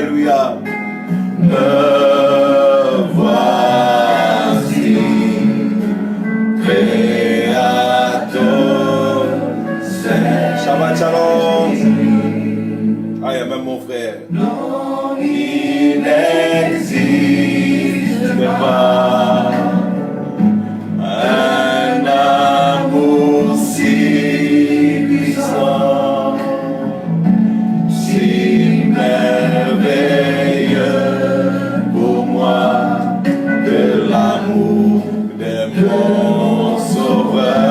Alléluia. Voici, Créateur, Shabbat Shalom. Ah, il y a même mon frère. Non, il n'existe pas un amour si puissant, si merveilleux pour moi que l'amour de mon Sauveur.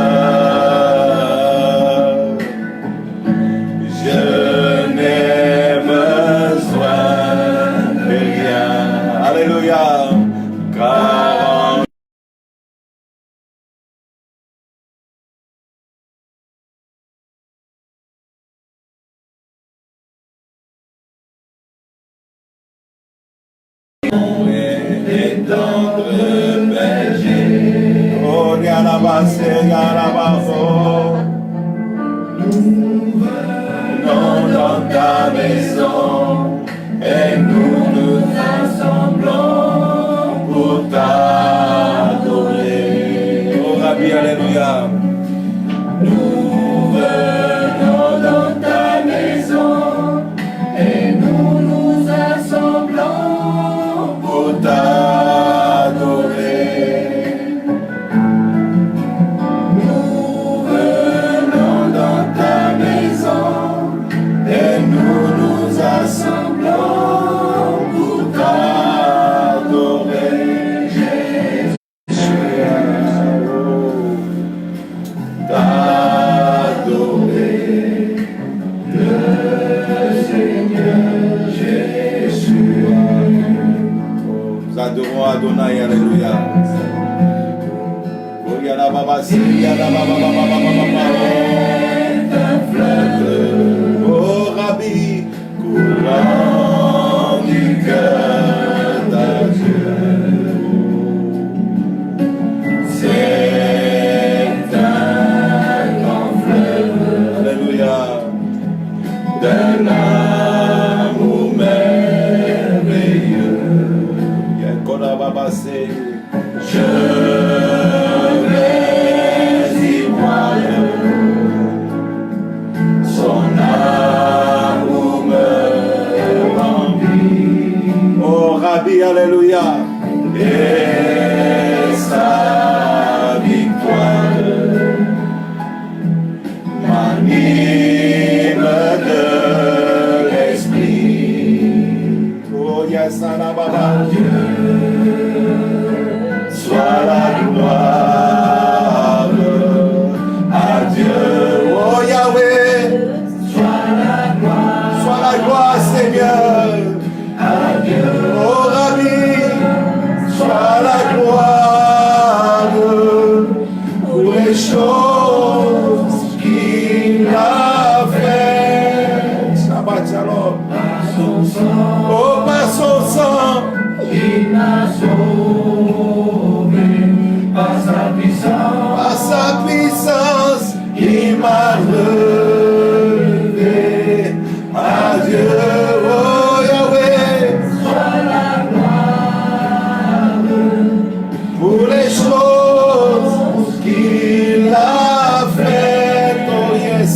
Je n'ai besoin de rien. Alléluia. Car tendre berger, oh Yarabase, Yarabaso, nous venons dans ta maison et nous assemblons pour t'adorer. Oh Rabbi, Alléluia. Nous venons dans ta maison et nous assemblons pour t'adorer. Nous venons dans ta maison et nous assemblons pour t'adorer. Jésus, t'adorer, le Seigneur Jésus. Nous adorons Adonai, Alléluia. Oh Rabbi, courant du cœur de Dieu, c'est un grand fleuve, Alléluia, d'un amour merveilleux. Je vais y voir son amour me remplit. Oh Rabbi, Alléluia. Et sa victoire m'anime de l'esprit. Oh Yassana Baba. Soit la gloire à Dieu, oh Yahweh. Soit la gloire, Seigneur, à Dieu, oh Rabbi. Soit la gloire pour les choses qu'il a faites. Shabbat Shalom. Par son sang, oh par son sang, il m'a sauvé. Par sa puissance, il m'a relevé. Adieu, oh Yahweh. Sois la gloire pour les choses qu'il a faites. Oh yes.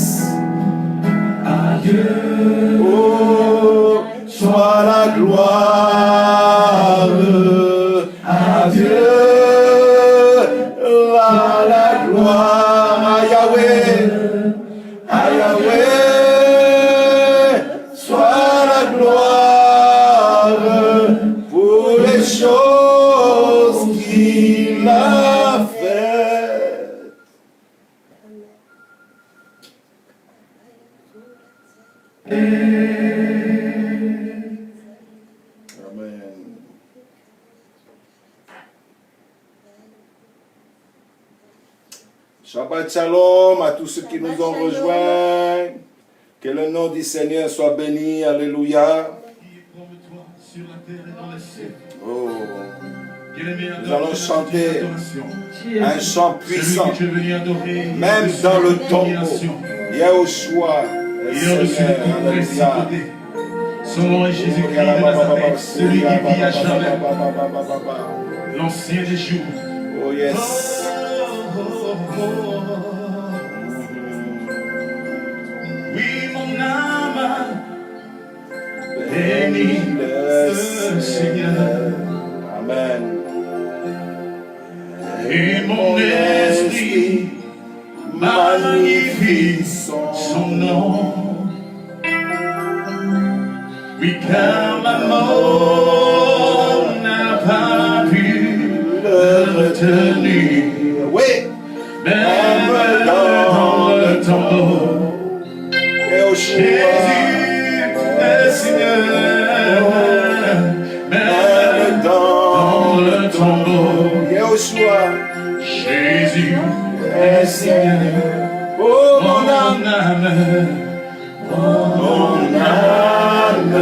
Adieu, oh, sois la gloire. Adieu. La gloire à Yahweh, soit la gloire pour les choses qu'il a faites. Amen. Shabbat Shalom à tous ceux qui nous ont rejoints. Que le nom du Seigneur soit béni. Alléluia. Oh. Nous allons chanter un chant puissant. Même dans le tombeau. Yahushua. Alléluia. Son nom est Jésus-Christ de Nazareth, celui qui vit à jamais, l'ancien des jours. Oh yes. Oui, mon âme bénit le Seigneur. Amen. Et mon esprit magnifie son nom. Oui, car la mort n'a pas pu le retenir. Oui. Même dans le tombeau, Jésus est Seigneur. Même dans le tombeau, Jésus est Seigneur. Oh mon âme, mon âme,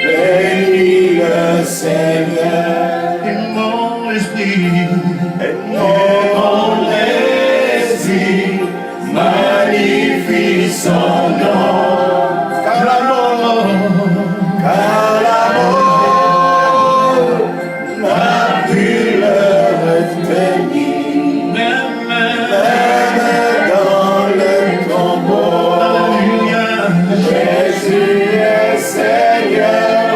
bénis le Seigneur. et mon esprit, Et mon esprit magnifie son nom. Car la mort n'a pu le retenir. Même dans le tombeau, Jésus est Seigneur.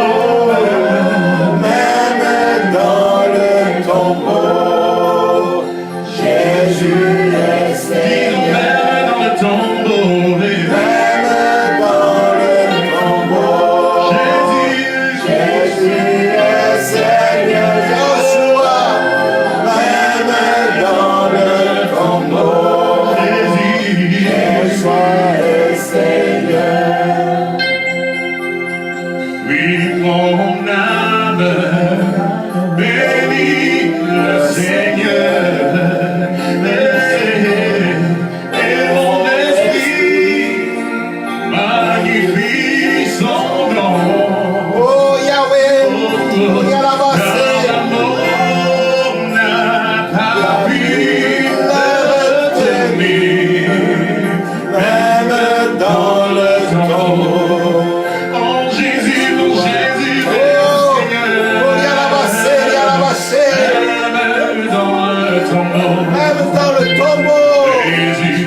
Même dans le tombeau, Jésus est Seigneur. même dans le tombeau, Même dans le tombeau, Jésus est Seigneur. Yeshua, même dans le tombeau, Yeshua est Seigneur. oui, mon âme bénit le Seigneur, et mon esprit magnifie son nom. Oh Yahweh, Car Yalabasé, la mort n'a pas pu le retenir. même dans le tombeau. Oh Jésus, est Oh Seigneur. Yalabasé, Yalabasé, Même dans le tombeau, même dans le tombeau. Jésus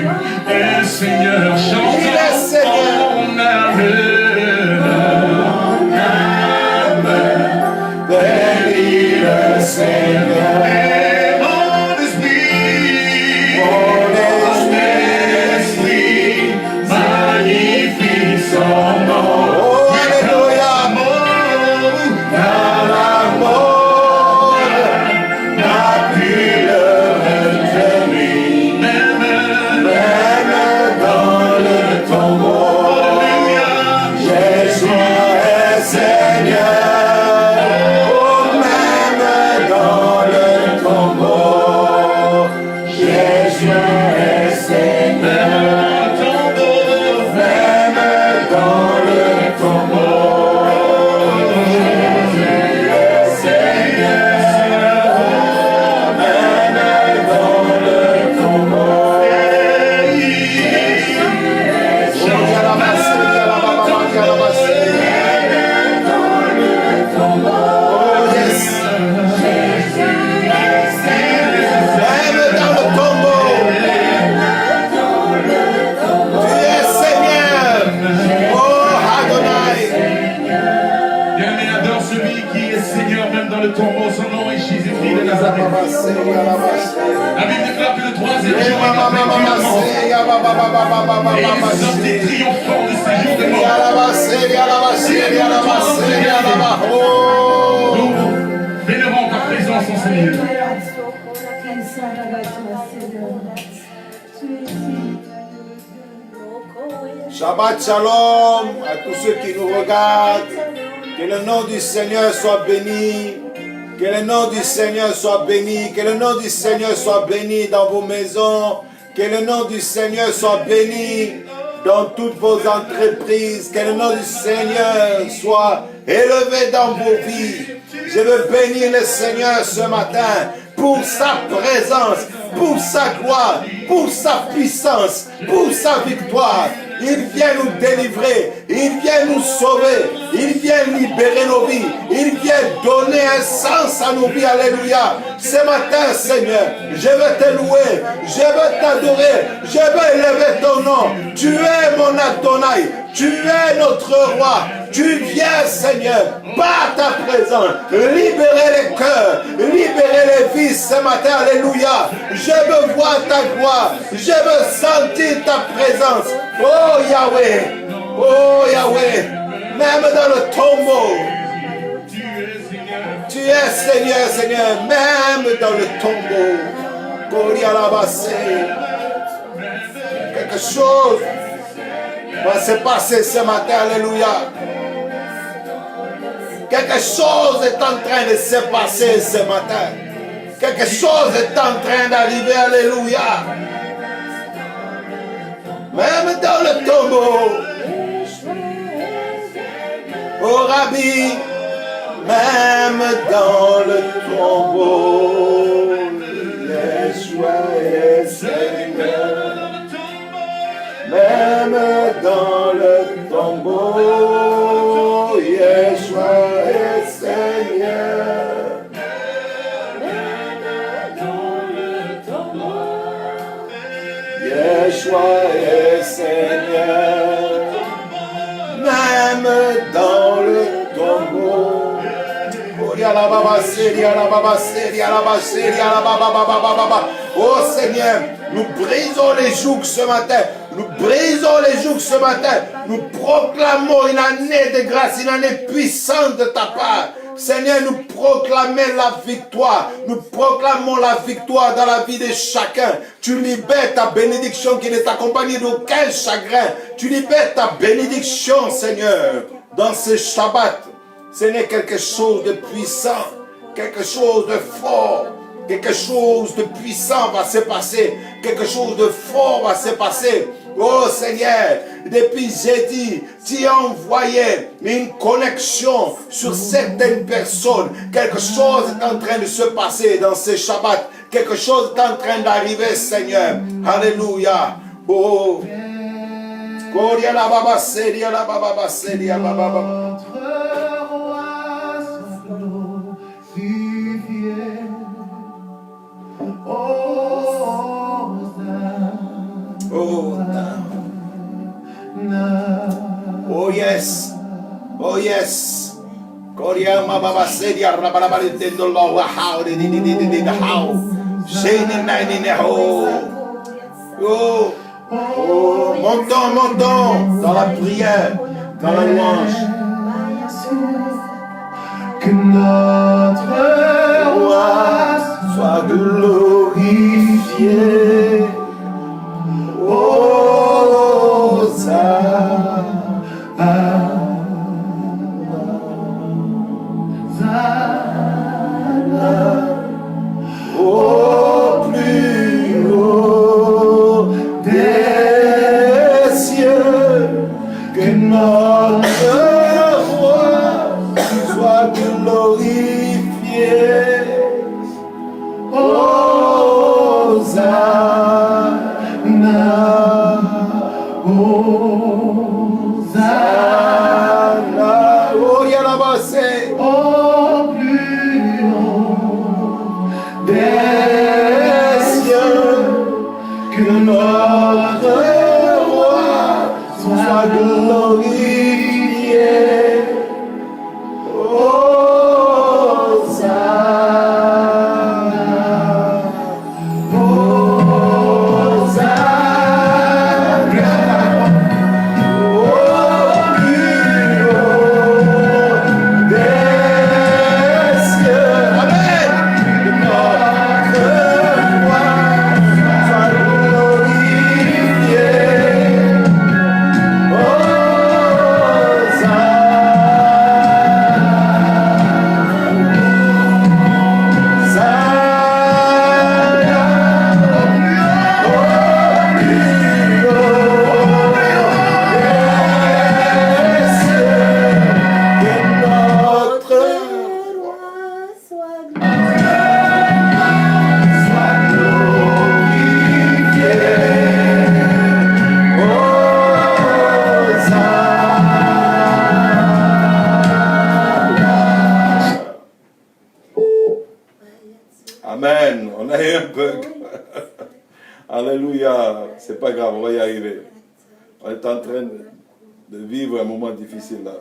est Seigneur. Il est Chantons Seigneur. mon âme. Bénis le Seigneur. Et mon esprit, Mon esprit magnifie son nom. Oh, Alléluia. Car la mort n'a pu le retenir. Même dans le tombeau, Jésus est Seigneur. Oh, même dans le tombeau, Jésus est Seigneur. Même dans le tombeau, Jésus est Seigneur. Même dans le tombeau, oh yes. Même dans le tombeau, tu es Seigneur. Oh Adonai. Bien-aimé, adore celui qui est Seigneur même dans le tombeau. Son nom est Jésus-Christ de Nazareth. La Bible déclare que le troisième jour, il a vaincu la mort. Et il est sorti triomphant de ces jours de mort. Nous vénérons ta présence en ce lieu. Shabbat Shalom à tous ceux qui nous regardent. Que le nom du Seigneur soit béni. Que le nom du Seigneur soit béni. Que le nom du Seigneur soit béni dans vos maisons. Que le nom du Seigneur soit béni dans toutes vos entreprises. Que le nom du Seigneur soit élevé dans vos vies. Je veux bénir le Seigneur ce matin pour sa présence, pour sa gloire, pour sa puissance, pour sa victoire. Il vient nous délivrer. Il vient nous sauver. Il vient libérer nos vies. Il vient donner un sens à nos vies. Alléluia. Ce matin, Seigneur, je veux te louer. Je veux t'adorer. Je veux élever ton nom. Tu es mon Adonai. Tu es notre roi. Tu viens, Seigneur, par ta présence, libérer les cœurs, libérer les vies ce matin. Alléluia. Je veux voir ta gloire. Je veux sentir ta présence. Oh Yahweh. Oh Yahweh. Même dans le tombeau. Tu es Seigneur, Seigneur. Même dans le tombeau. Quelque chose va se passer ce matin. Alléluia. Quelque chose est en train de se passer ce matin. Quelque chose est en train d'arriver. Alléluia. Même dans le tombeau. Oh Rabbi. Même dans le tombeau. Yeshua est Seigneur. Même dans le tombeau, Yeshua est Seigneur. Yeshua est Seigneur. Même dans le tombeau. Oh Seigneur, nous brisons les jougs ce matin. Nous brisons les jougs ce matin. Nous proclamons une année de grâce, une année puissante de ta part. Seigneur, nous proclamons la victoire. Nous proclamons la victoire dans la vie de chacun. Tu libères ta bénédiction qui ne t'accompagne d'aucun chagrin. Tu libères ta bénédiction, Seigneur, dans ce Shabbat. Seigneur, quelque chose de puissant, quelque chose de fort. Quelque chose de puissant va se passer. Quelque chose de fort va se passer. Oh Seigneur, depuis jeudi, tu as envoyé une connexion sur certaines personnes. Quelque chose est en train de se passer dans ce Shabbat. Quelque chose est en train d'arriver, Seigneur. Alléluia. Oh. Gloria la baba seria la baba seria baba baba. Oh yes, oh yes. Korea mababa seria rababa dentro lo how de how. Shane nine ho. Oh, oh, montons dans la prière, dans la louange. Que notre roi soit glorifié. Oh, au plus haut des cieux, que notre roi soit glorifié. Hosanna, Hosanna, oh Yalabase, au plus haut des cieux, que notre roi soit glorifié. Amen. On a eu un bug. Alléluia. C'est pas grave, on va y arriver. On est en train de vivre un moment difficile là.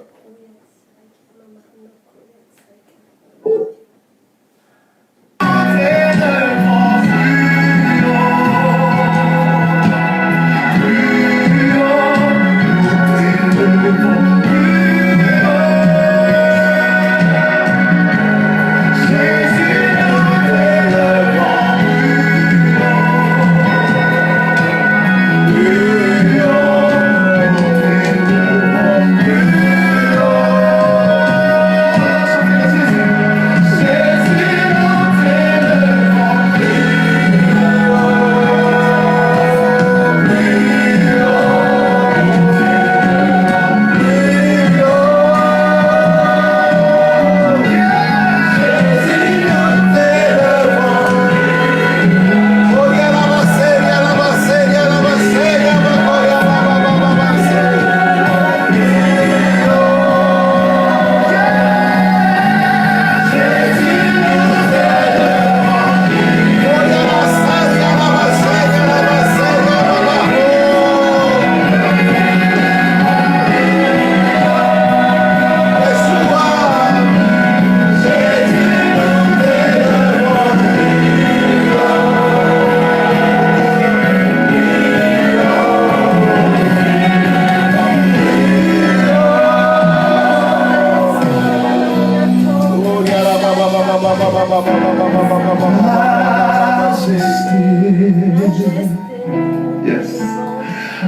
Yes.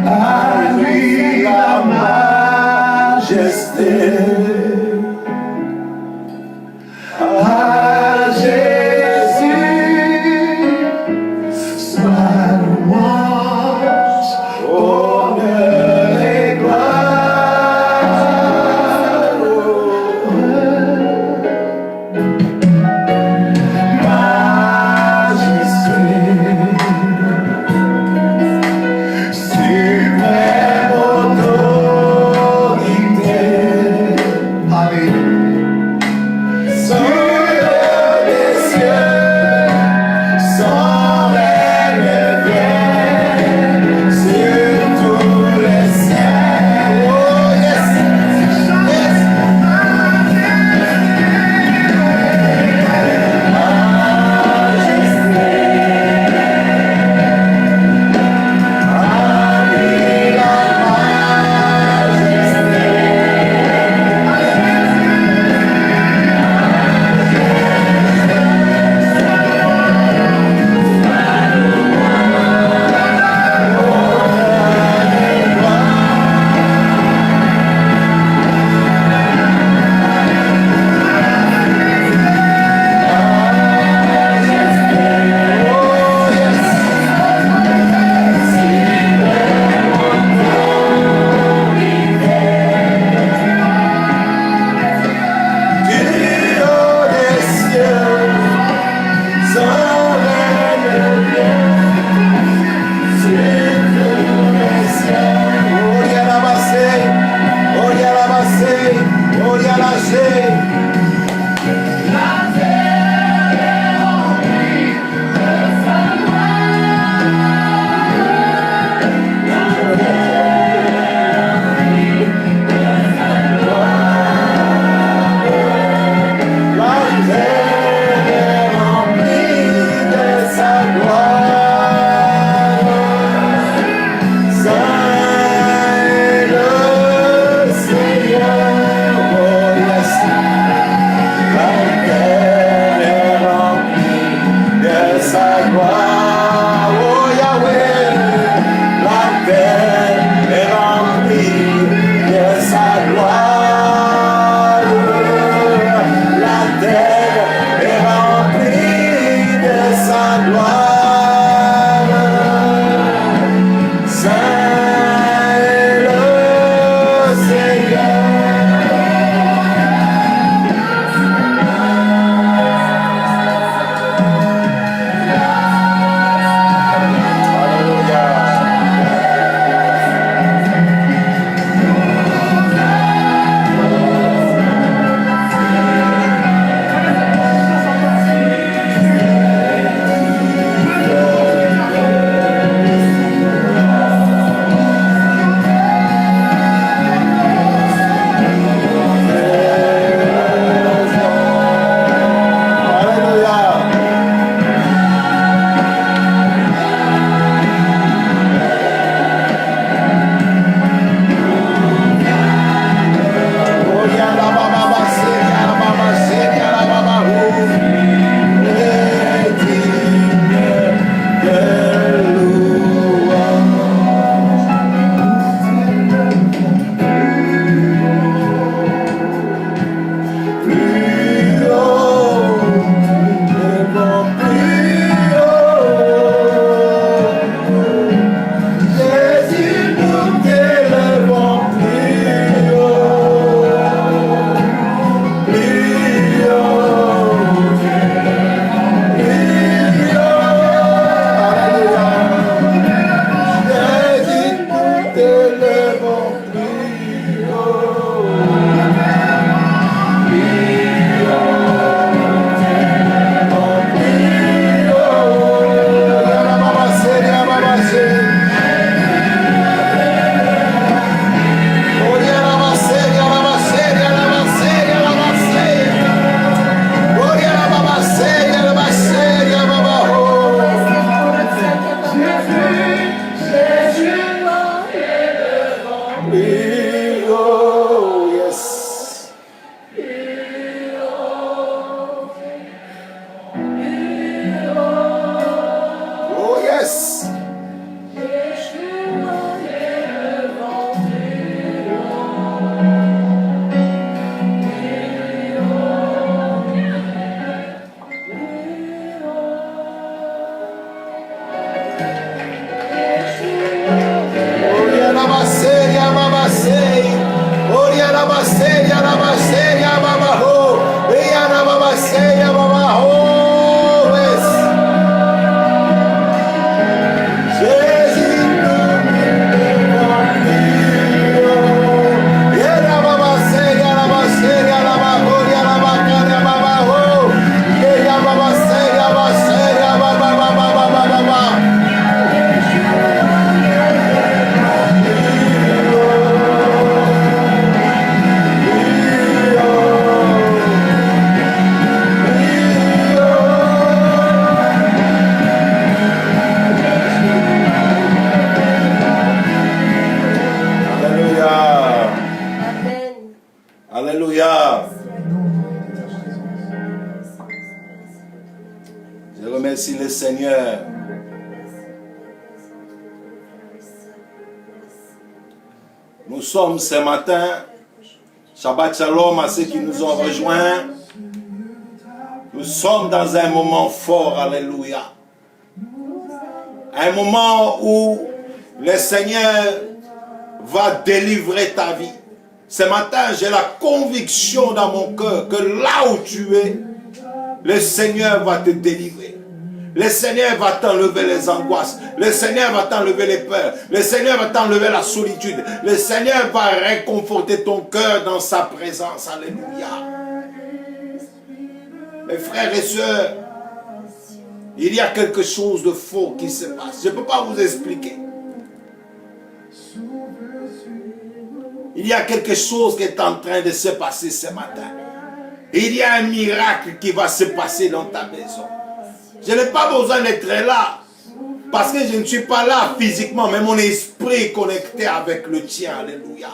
I need la majesté. À Jésus, sois louange, honneur et gloire. Majesté, suprême autorité. Alléluia. Sur les cieux, son règne vient sur tous les cieux. Oh yes, yes. si le Seigneur nous sommes ce matin, Shabbat Shalom à ceux qui nous ont rejoints, nous sommes dans un moment fort, alléluia. Un moment où le Seigneur va délivrer ta vie. Ce matin, j'ai la conviction dans mon cœur que là où tu es, le Seigneur va te délivrer. Le Seigneur va t'enlever les angoisses. Le Seigneur va t'enlever les peurs. Le Seigneur va t'enlever la solitude. Le Seigneur va réconforter ton cœur dans sa présence. Alléluia. Mes frères et sœurs, il y a quelque chose de faux qui se passe. Je ne peux pas vous expliquer. Il y a quelque chose qui est en train de se passer ce matin. Il y a un miracle qui va se passer dans ta maison. Je n'ai pas besoin d'être là, parce que je ne suis pas là physiquement, mais mon esprit est connecté avec le tien. Alléluia.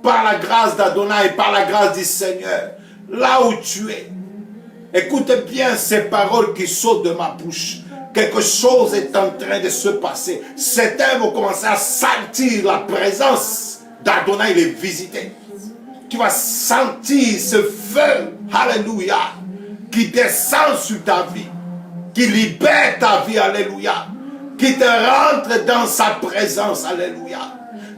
Par la grâce d'Adonai, par la grâce du Seigneur, là où tu es, écoute bien ces paroles qui sautent de ma bouche. Quelque chose est en train de se passer. Certains vont commencer à sentir la présence d'Adonai les visiter. Tu vas sentir ce feu, alléluia, qui descend sur ta vie, qui libère ta vie, alléluia, qui te rentre dans sa présence, alléluia.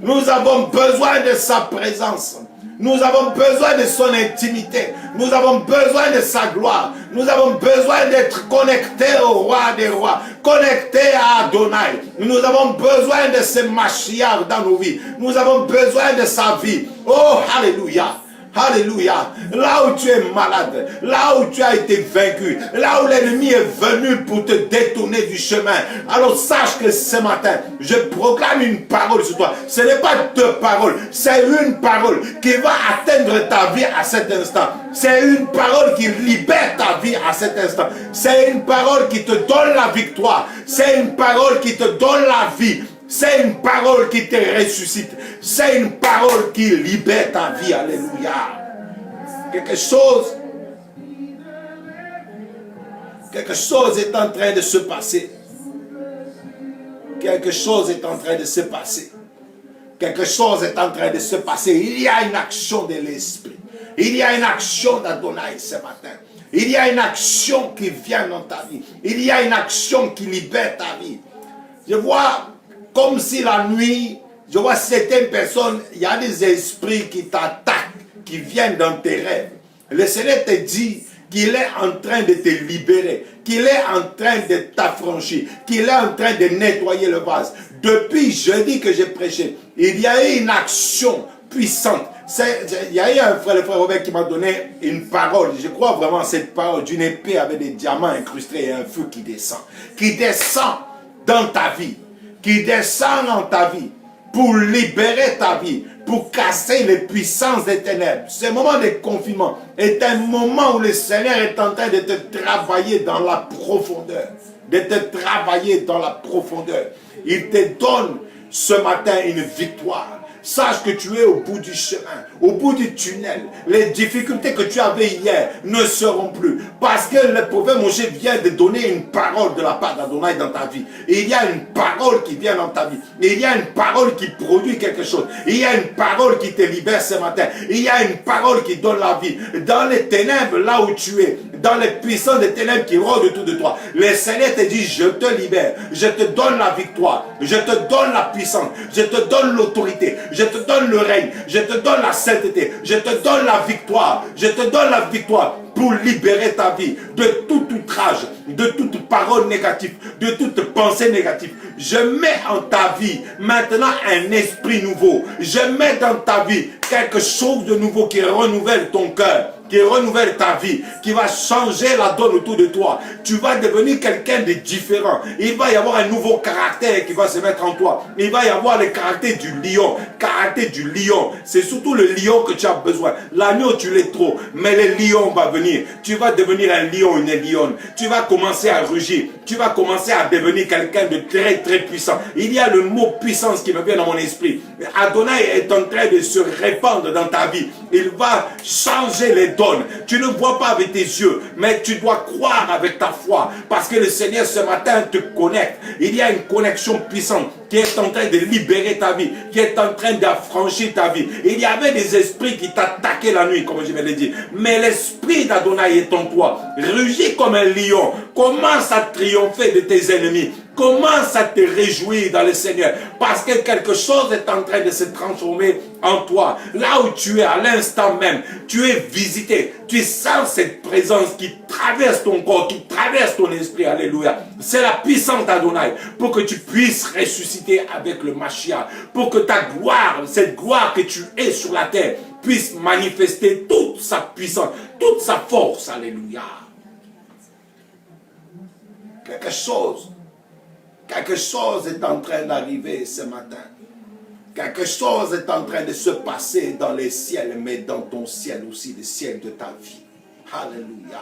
Nous avons besoin de sa présence. Nous avons besoin de son intimité. Nous avons besoin de sa gloire. Nous avons besoin d'être connectés au roi des rois, connectés à Adonai. Nous avons besoin de ce Mashiach dans nos vies. Nous avons besoin de sa vie. Oh, alléluia. Alléluia. Là où tu es malade, là où tu as été vaincu, là où l'ennemi est venu pour te détourner du chemin, alors sache que ce matin, je proclame une parole sur toi. Ce n'est pas deux paroles, c'est une parole qui va atteindre ta vie à cet instant. C'est une parole qui libère ta vie à cet instant. C'est une parole qui te donne la victoire. C'est une parole qui te donne la vie. C'est une parole qui te ressuscite. C'est une parole qui libère ta vie. Alléluia. Quelque chose est en train de se passer. Quelque chose est en train de se passer. Quelque chose est en train de se passer. Il y a une action de l'Esprit. Il y a une action d'Adonai ce matin. Il y a une action qui vient dans ta vie. Il y a une action qui libère ta vie. Je vois comme si la nuit, je vois certaines personnes, il y a des esprits qui t'attaquent, qui viennent dans tes rêves. Le Seigneur te dit qu'il est en train de te libérer, qu'il est en train de t'affranchir, qu'il est en train de nettoyer le vase. Depuis jeudi que j'ai prêché, il y a eu une action puissante. Il y a eu un frère, le frère Robert, qui m'a donné une parole. Je crois vraiment à cette parole d'une épée avec des diamants incrustés et un feu qui descend dans ta vie. Qui descend dans ta vie pour libérer ta vie, pour casser les puissances des ténèbres. Ce moment de confinement est un moment où le Seigneur est en train de te travailler dans la profondeur. De te travailler dans la profondeur. Il te donne ce matin une victoire. Sache que tu es au bout du chemin, au bout du tunnel. Les difficultés que tu avais hier ne seront plus. Parce que le prophète Moïse vient de donner une parole de la part d'Adonai dans ta vie. Et il y a une parole qui vient dans ta vie. Et il y a une parole qui produit quelque chose. Il y a une parole qui te libère ce matin. Il y a une parole qui donne la vie. Dans les ténèbres, là où tu es, dans les puissances des ténèbres qui rôdent autour de toi, le Seigneur te dit, je te libère. Je te donne la victoire. Je te donne la puissance. Je te donne l'autorité. Je te donne le règne, je te donne la sainteté, je te donne la victoire, je te donne la victoire pour libérer ta vie de tout outrage, de toute parole négative, de toute pensée négative. Je mets en ta vie maintenant un esprit nouveau. Je mets dans ta vie quelque chose de nouveau qui renouvelle ton cœur, qui renouvelle ta vie, qui va changer la donne autour de toi. Tu vas devenir quelqu'un de différent. Il va y avoir un nouveau caractère qui va se mettre en toi. Il va y avoir le caractère du lion. Caractère du lion. C'est surtout le lion que tu as besoin. L'agneau, tu l'es trop. Mais le lion va venir. Tu vas devenir un lion, une lionne. Tu vas commencer à rugir. Tu vas commencer à devenir quelqu'un de très très puissant. Il y a le mot puissance qui me vient dans mon esprit. Adonai est en train de se répandre dans ta vie. Il va changer les dons donne. Tu ne vois pas avec tes yeux, mais tu dois croire avec ta foi. Parce que le Seigneur ce matin te connecte. Il y a une connexion puissante qui est en train de libérer ta vie, qui est en train d'affranchir ta vie. Il y avait des esprits qui t'attaquaient la nuit, comme je vais le dire. Mais l'esprit d'Adonai est en toi. Rugis comme un lion. Commence à triompher de tes ennemis. Commence à te réjouir dans le Seigneur. Parce que quelque chose est en train de se transformer en toi. Là où tu es, à l'instant même, tu es visité. Tu sens cette présence qui traverse ton corps, qui traverse ton esprit. Alléluia. C'est la puissance d'Adonai pour que tu puisses ressusciter avec le Mashiach. Pour que ta gloire, cette gloire que tu es sur la terre, puisse manifester toute sa puissance, toute sa force. Alléluia. Quelque chose est en train d'arriver ce matin. Quelque chose est en train de se passer dans les ciels, mais dans ton ciel aussi, le ciel de ta vie. Alléluia.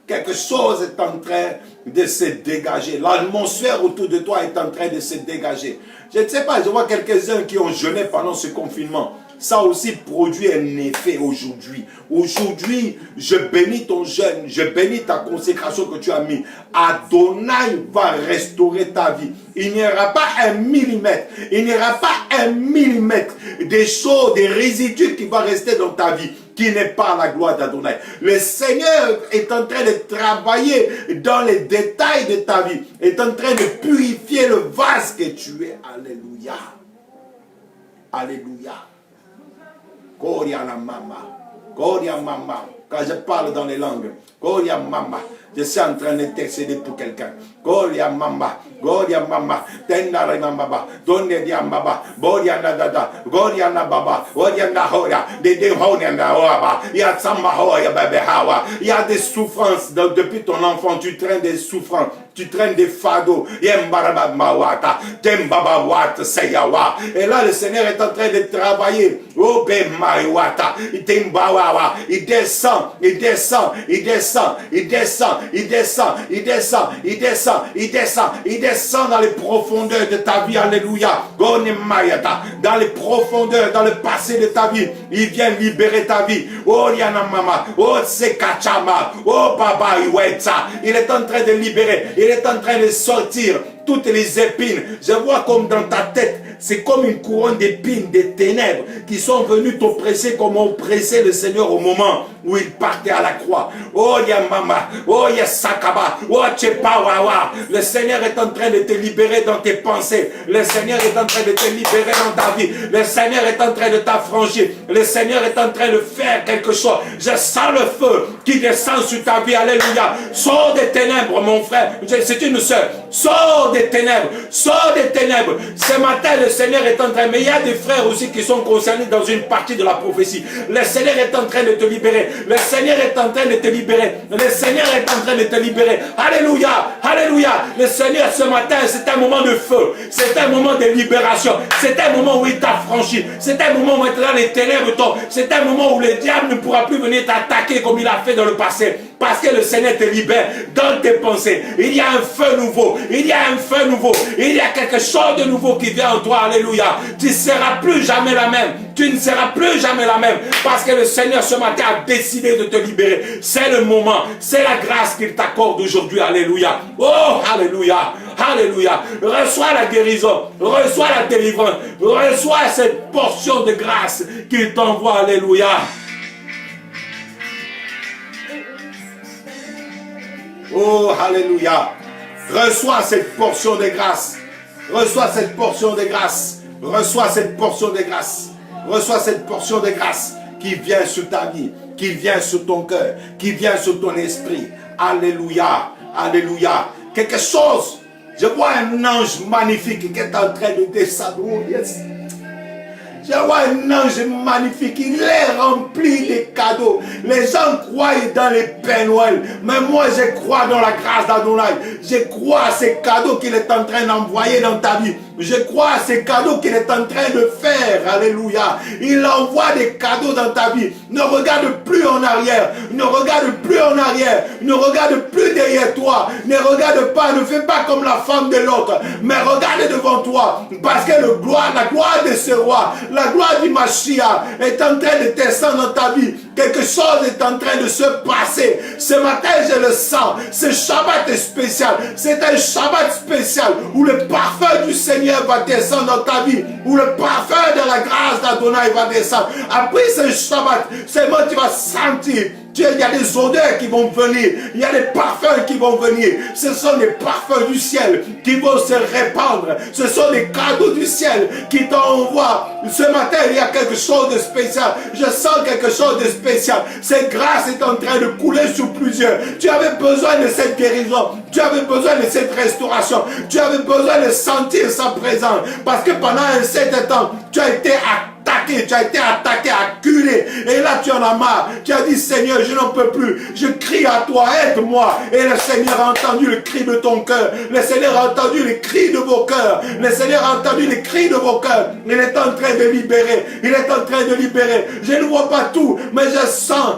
Quelque chose est en train de se dégager. L'atmosphère autour de toi est en train de se dégager. Je ne sais pas, je vois quelques-uns qui ont jeûné pendant ce confinement. Ça aussi produit un effet aujourd'hui. Aujourd'hui, je bénis ton jeûne, je bénis ta consécration que tu as mis. Adonai va restaurer ta vie. Il n'y aura pas un millimètre, il n'y aura pas un millimètre des choses, des résidus qui vont rester dans ta vie, qui n'est pas la gloire d'Adonai. Le Seigneur est en train de travailler dans les détails de ta vie, est en train de purifier le vase que tu es. Alléluia. Alléluia. Gloria mama. Gloria mama. Quand je parle dans les langues, Gloria mama. Je suis en train d'intercéder pour quelqu'un. Gloria mama. Gloria mama. Tenara mama. Donne dia mama. Gloria nada. Gloria na baba. Gloria na hora. De honia na oaba. Il y a samba hoya bebe hawa. Il y a des souffrances depuis ton enfant. Tu traînes des souffrances. Tu traînes des fardeaux. Et là, le Seigneur est en train de travailler. Il descend, il descend, il descend, il descend, il descend, il descend, il descend, il descend, il descend dans les profondeurs de ta vie. Alléluia. Dans les profondeurs, dans le passé de ta vie, il vient libérer ta vie. Oh, Yana Mama, oh, Sekachama, oh, Baba Iweta. Il est en train de libérer. Il est en train de sortir toutes les épines. Je vois comme dans ta tête, c'est comme une couronne d'épines, des ténèbres qui sont venues t'oppresser comme oppressait le Seigneur au moment où il partait à la croix. Oh Yamama, oh Yasakaba, oh Chepawawa. Le Seigneur est en train de te libérer dans tes pensées. Le Seigneur est en train de te libérer dans ta vie. Le Seigneur est en train de t'affranchir. Le Seigneur est en train de faire quelque chose. Je sens le feu qui descend sur ta vie. Alléluia. Sors des ténèbres, mon frère. C'est une sœur. Sors des ténèbres. Sors des ténèbres. Ce matin, le Seigneur est en train, mais il y a des frères aussi qui sont concernés dans une partie de la prophétie. Le Seigneur est en train de te libérer. Le Seigneur est en train de te libérer. Le Seigneur est en train de te libérer. Alléluia. Alléluia. Le Seigneur, ce matin, c'est un moment de feu. C'est un moment de libération. C'est un moment où il t'a franchi. C'est un moment où maintenant les ténèbres tombent. C'est un moment où le diable ne pourra plus venir t'attaquer comme il a fait dans le passé. Parce que le Seigneur te libère dans tes pensées. Il y a un feu nouveau. Il y a un feu nouveau. Il y a quelque chose de nouveau qui vient en toi. Alléluia. Tu ne seras plus jamais la même. Tu ne seras plus jamais la même. Parce que le Seigneur ce matin a décidé de te libérer. C'est le moment. C'est la grâce qu'il t'accorde aujourd'hui. Alléluia. Oh, alléluia. Alléluia. Reçois la guérison. Reçois la délivrance. Reçois cette portion de grâce qu'il t'envoie. Alléluia. Oh, alléluia. Reçois cette portion de grâce. Reçois cette portion de grâce. Reçois cette portion de grâce. Reçois cette portion de grâce qui vient sur ta vie, qui vient sur ton cœur, qui vient sur ton esprit. Alléluia. Alléluia. Quelque chose. Je vois un ange magnifique qui est en train de descendre. Oh, yes. Je vois un ange magnifique, il est rempli de cadeaux. Les gens croient dans les Pères Noël, mais moi je crois dans la grâce d'Adonai. Je crois à ces cadeaux qu'il est en train d'envoyer dans ta vie. Je crois à ces cadeaux qu'il est en train de faire. Alléluia. Il envoie des cadeaux dans ta vie. Ne regarde plus en arrière. Ne regarde plus en arrière. Ne regarde plus derrière toi. Ne regarde pas. Ne fais pas comme la femme de l'autre. Mais regarde devant toi. Parce que la gloire de ce roi, la gloire du Mashiach est en train de descendre dans ta vie. Quelque chose est en train de se passer. Ce matin, je le sens. Ce Shabbat est spécial. C'est un Shabbat spécial où le parfum du Seigneur va descendre dans ta vie. Où le parfum de la grâce d'Adonai va descendre. Après ce Shabbat, seulement tu vas sentir. Il y a des odeurs qui vont venir. Il y a des parfums qui vont venir. Ce sont des parfums du ciel qui vont se répandre. Ce sont des cadeaux du ciel qui t'envoient. Ce matin, il y a quelque chose de spécial. Je sens quelque chose de spécial. Cette grâce est en train de couler sur plusieurs. Tu avais besoin de cette guérison. Tu avais besoin de cette restauration. Tu avais besoin de sentir sa présence. Parce que pendant un certain temps, tu as été attaqué, tu as été attaqué, acculé. Et là, tu en as marre. Tu as dit, Seigneur, je n'en peux plus. Je crie à toi, aide-moi. Et le Seigneur a entendu le cri de ton cœur. Le Seigneur a entendu les cris de vos cœurs. Le Seigneur a entendu les cris de vos cœurs. Il est en train de libérer. Il est en train de libérer. Je ne vois pas tout, mais je sens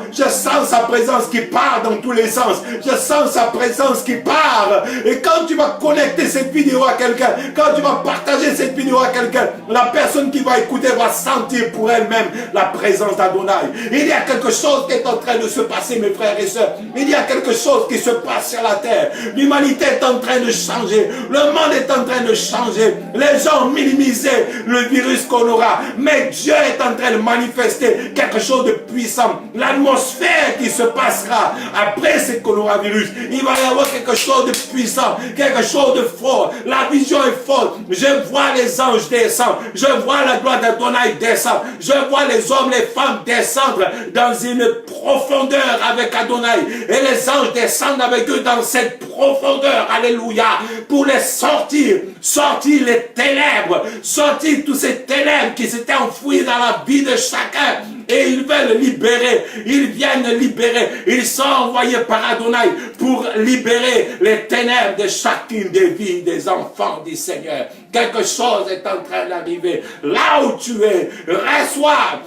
sa présence qui part dans tous les sens. Je sens sa présence qui part. Et quand tu vas connecter cette vidéo à quelqu'un, quand tu vas partager cette vidéo à quelqu'un, la personne qui va écouter va sentir pour elle-même la présence d'Adonai. Il y a quelque chose qui est en train de se passer, mes frères et sœurs. Il y a quelque chose qui se passe sur la terre. L'humanité est en train de changer. Le monde est en train de changer. Les gens ont minimisé le virus qu'on aura. Mais Dieu est en train de manifester quelque chose de puissant. L'atmosphère qui se passera après ce coronavirus. Il va y avoir quelque chose de puissant, quelque chose de fort. La vision est forte. Je vois les anges descendre. Je vois la gloire d'Adonai descendre. Je vois les hommes, les femmes descendre dans une profondeur avec Adonai. Et les anges descendent avec eux dans cette profondeur. Alléluia. Pour les sortir les ténèbres. Sortir tous ces ténèbres qui s'étaient enfouis dans la vie de chacun. Et ils veulent libérer. Ils viennent libérer. Ils sont envoyés par Adonai pour libérer les ténèbres de chacune des vies des enfants du Seigneur. Quelque chose est en train d'arriver. Là où tu es, reçois.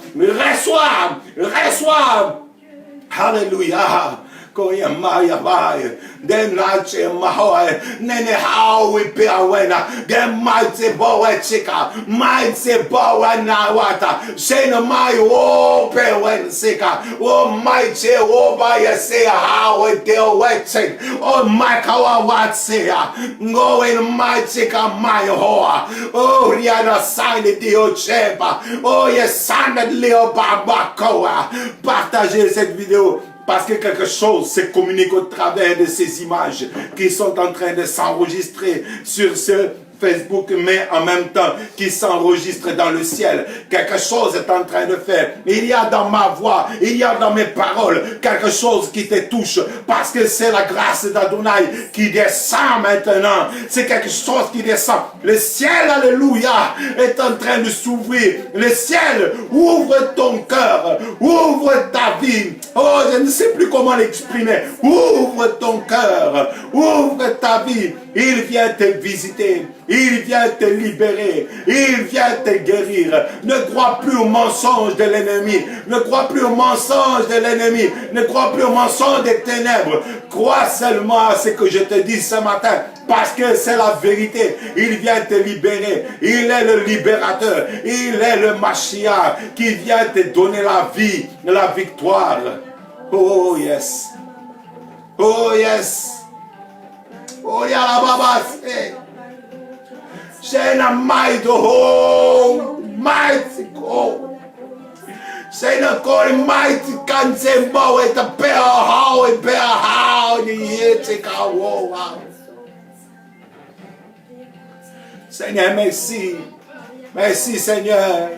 Alléluia. Koya maya vai, den nache mahoe, nene hawi piawena, gen maite boe chika, maite boe na wata, shena mai o pewen sika, o maite o baya se hawe deo wetching, o makawa watsea, go in maitika mai hoa, o riana sine dio cheba, o yesana leo babakoa. Partagez cette vidéo. Parce que quelque chose se communique au travers de ces images qui sont en train de s'enregistrer sur ce Facebook, mais en même temps qui s'enregistre dans le ciel. Quelque chose est en train de faire. Il y a dans ma voix, il y a dans mes paroles quelque chose qui te touche parce que c'est la grâce d'Adonai qui descend maintenant. C'est quelque chose qui descend. Le ciel, alléluia, est en train de s'ouvrir. Le ciel ouvre ton cœur, ouvre ta vie. Oh, je ne sais plus comment l'exprimer. Ouvre ton cœur, ouvre ta vie. Il vient te visiter. Il vient te libérer. Il vient te guérir. Ne crois plus aux mensonges de l'ennemi. Ne crois plus aux mensonges de l'ennemi. Ne crois plus aux mensonges des ténèbres. Crois seulement à ce que je te dis ce matin. Parce que c'est la vérité. Il vient te libérer. Il est le libérateur. Il est le Mashiach qui vient te donner la vie, la victoire. Oh yes. Oh yes. Oh yalababase. Shena mighty home, mighty go. Shena call mighty kanse bowe ta pea how ni yete ka wo. Seigneur, merci. Merci Seigneur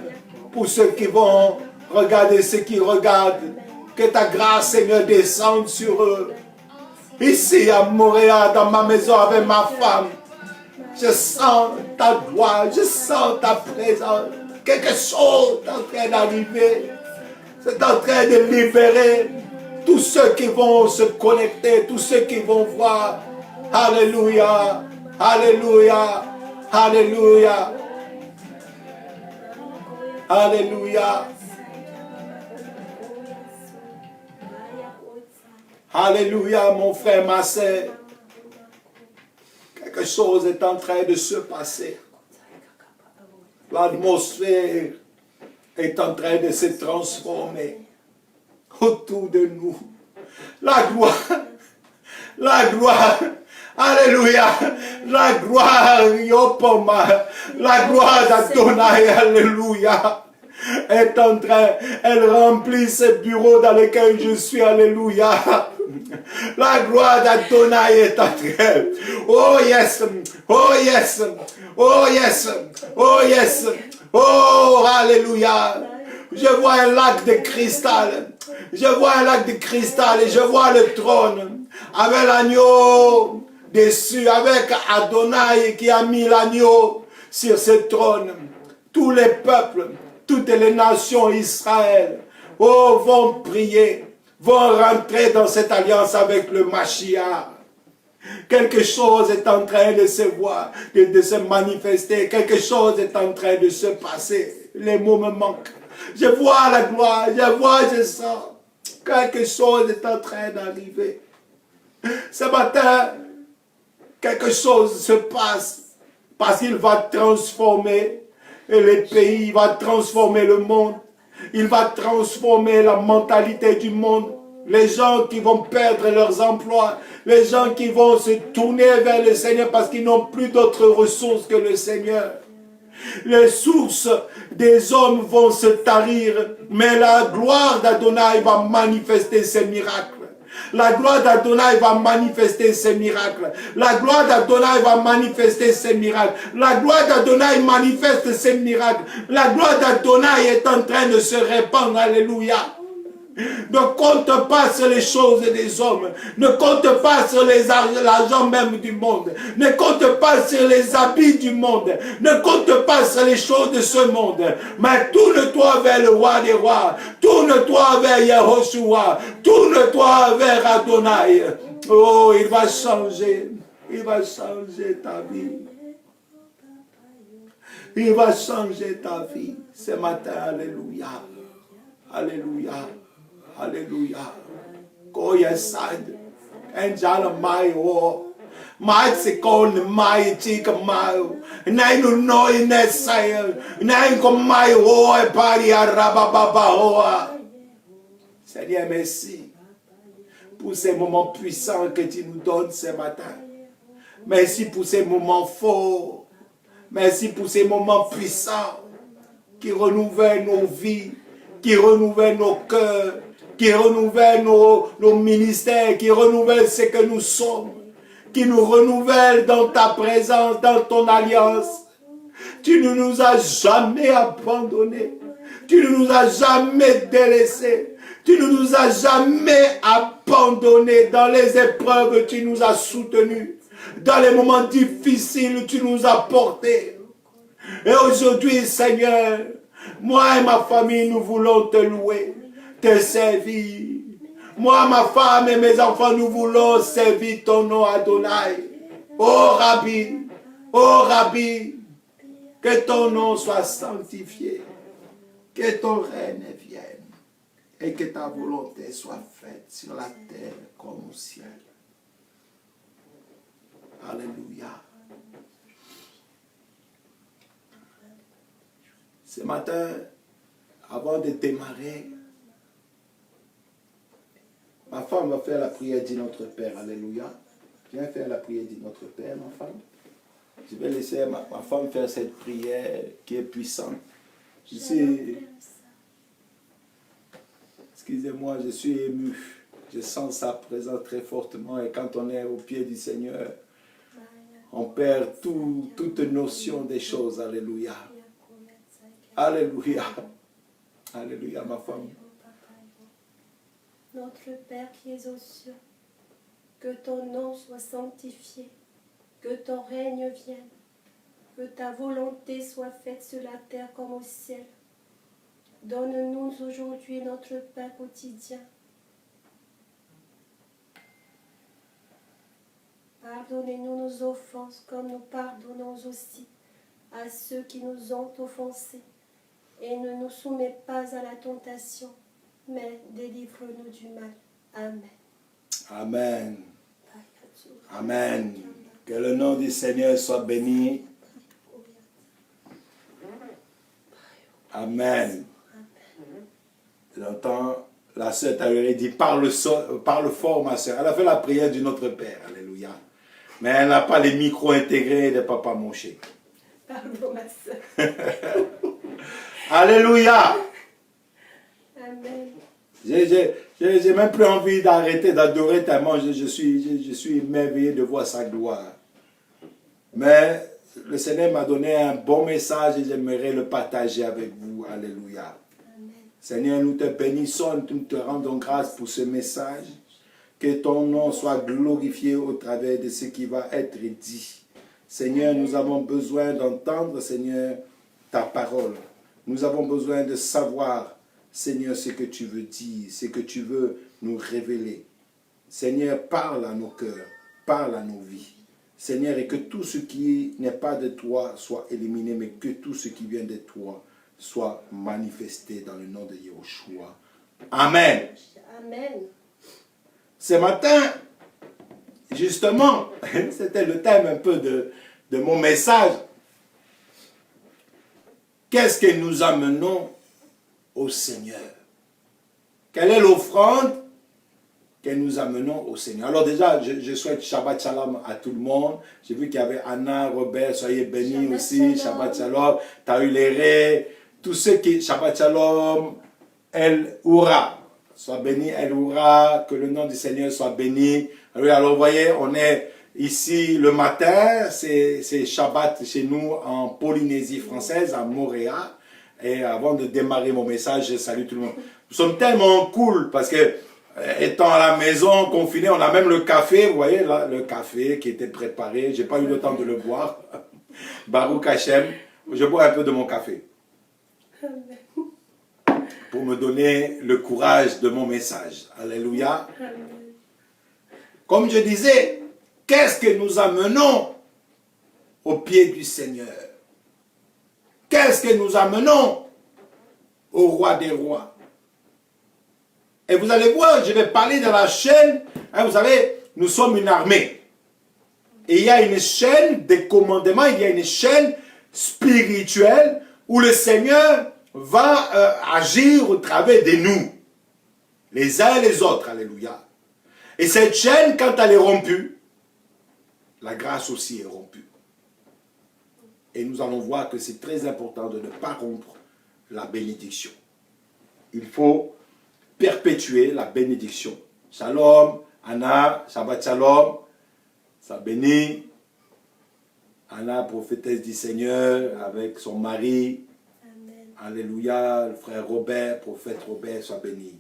pour ceux qui vont regarder ceux qui regardent. Que ta grâce Seigneur descende sur eux. Ici à Montréal, dans ma maison avec ma femme, je sens ta gloire, je sens ta présence. Quelque chose est en train d'arriver. C'est en train de libérer tous ceux qui vont se connecter, tous ceux qui vont voir. Alléluia, alléluia, Alléluia. Alléluia. Alléluia, mon frère, ma sœur. Quelque chose est en train de se passer. L'atmosphère est en train de se transformer autour de nous. La gloire, alléluia, la gloire, Yopoma, la gloire d'Adonai, alléluia, est en train, elle remplit ce bureau dans lequel je suis, alléluia. La gloire d'Adonai est en train. Oh yes, oh yes, oh yes, oh yes, oh alléluia. Je vois un lac de cristal. Je vois un lac de cristal et je vois le trône avec l'agneau dessus, avec Adonai qui a mis l'agneau sur ce trône. Tous les peuples, toutes les nations Israël, oh, vont prier, vont rentrer dans cette alliance avec le Mashiach. Quelque chose est en train de se voir, de se manifester. Quelque chose est en train de se passer. Les mots me manquent. Je vois la gloire, je sens. Quelque chose est en train d'arriver. Ce matin, quelque chose se passe parce qu'il va transformer les pays, il va transformer le monde, il va transformer la mentalité du monde. Les gens qui vont perdre leurs emplois, les gens qui vont se tourner vers le Seigneur parce qu'ils n'ont plus d'autres ressources que le Seigneur. Les sources des hommes vont se tarir, mais la gloire d'Adonai va manifester ses miracles. La gloire d'Adonai va manifester ses miracles. La gloire d'Adonai va manifester ses miracles. La gloire d'Adonai manifeste ses miracles. La gloire d'Adonai est en train de se répandre. Alléluia. Ne compte pas sur les choses des hommes. Ne compte pas sur l'argent même du monde. Ne compte pas sur les habits du monde. Ne compte pas sur les choses de ce monde. Mais tourne-toi vers le roi des rois. Tourne-toi vers Yahushua. Tourne-toi vers Adonai. Oh, il va changer. Il va changer ta vie. Il va changer ta vie ce matin. Alléluia. Alléluia. Hallelujah. Go yeside. Enjala mai o. Mai se kon mai chika mai. Nai no no inesai. Nai ko mai o e pari araba baba hoa. Seigneur, merci pour ces moments puissants que tu nous donnes ce matin. Merci pour ces moments forts. Merci pour ces moments puissants qui renouvellent nos vies, qui renouvellent nos cœurs, qui renouvelle nos ministères, qui renouvelle ce que nous sommes, qui nous renouvelle dans ta présence, dans ton alliance. Tu ne nous as jamais abandonnés. Tu ne nous as jamais délaissés. Tu ne nous as jamais abandonnés. Dans les épreuves, tu nous as soutenus. Dans les moments difficiles, tu nous as portés. Et aujourd'hui, Seigneur, moi et ma famille, nous voulons te louer, te servir. Moi, ma femme et mes enfants, nous voulons servir ton nom, Adonai. Oh Rabbi, que ton nom soit sanctifié, que ton règne vienne et que ta volonté soit faite sur la terre comme au ciel. Alléluia. Ce matin, avant de démarrer, ma femme va faire la prière du Notre Père. Alléluia. Viens faire la prière du Notre Père, ma femme. Je vais laisser ma femme faire cette prière qui est puissante. Je suis... Excusez-moi, je suis ému. Je sens sa présence très fortement. Et quand on est au pied du Seigneur, on perd toute notion des choses. Alléluia. Alléluia. Alléluia, ma femme. Notre Père qui es aux cieux, que ton nom soit sanctifié, que ton règne vienne, que ta volonté soit faite sur la terre comme au ciel. Donne-nous aujourd'hui notre pain quotidien. Pardonnez-nous nos offenses comme nous pardonnons aussi à ceux qui nous ont offensés. Et ne nous soumets pas à la tentation, mais délivre-nous du mal. Amen. Amen. Amen. Que le nom du Seigneur soit béni. Amen. J'entends la sœur Taïweri dit parle fort, ma sœur. Elle a fait la prière du Notre Père. Alléluia. Mais elle n'a pas les micros intégrés de Papa Moshe. Pardon, ma sœur. Alléluia. Amen. J'ai même plus envie d'arrêter d'adorer tellement je suis émerveillé de voir sa gloire. Mais le Seigneur m'a donné un bon message et j'aimerais le partager avec vous. Alléluia. Amen. Seigneur, nous te bénissons, nous te rendons grâce pour ce message. Que ton nom soit glorifié au travers de ce qui va être dit. Seigneur, nous avons besoin d'entendre, Seigneur, ta parole. Nous avons besoin de savoir, Seigneur, ce que tu veux dire, ce que tu veux nous révéler. Seigneur, parle à nos cœurs, parle à nos vies. Seigneur, et que tout ce qui n'est pas de toi soit éliminé, mais que tout ce qui vient de toi soit manifesté dans le nom de Yahushua. Amen. Amen. Ce matin, justement, c'était le thème un peu de mon message. Qu'est-ce que nous amenons au Seigneur? Quelle est l'offrande que nous amenons au Seigneur? Alors déjà, je souhaite Shabbat Shalom à tout le monde. J'ai vu qu'il y avait Anna, Robert, soyez bénis Shabbat aussi. Shalom. Shabbat Shalom. Tauléré, tous ceux qui... Shabbat Shalom, El Oura. Sois béni, El Oura, que le nom du Seigneur soit béni. Alors vous voyez, on est ici le matin, c'est Shabbat chez nous en Polynésie française, à Montréal. Et avant de démarrer mon message, je salue tout le monde. Nous sommes tellement cool parce que, étant à la maison, confiné, on a même le café, vous voyez là, le café qui était préparé. Je n'ai pas eu le temps de le boire. Baruch Hashem, je bois un peu de mon café. Amen. Pour me donner le courage de mon message. Alléluia. Amen. Comme je disais, qu'est-ce que nous amenons au pied du Seigneur? Qu'est-ce que nous amenons au roi des rois? Et vous allez voir, je vais parler de la chaîne. Hein, vous savez, nous sommes une armée. Et il y a une chaîne de commandement, il y a une chaîne spirituelle où le Seigneur va agir au travers de nous, les uns et les autres. Alléluia. Et cette chaîne, quand elle est rompue, la grâce aussi est rompue. Et nous allons voir que c'est très important de ne pas rompre la bénédiction. Il faut perpétuer la bénédiction. Shalom, Anna, Shabbat Shalom, ça bénit. Anna, prophétesse du Seigneur, avec son mari. Amen. Alléluia. Le frère Robert, prophète Robert, soit béni.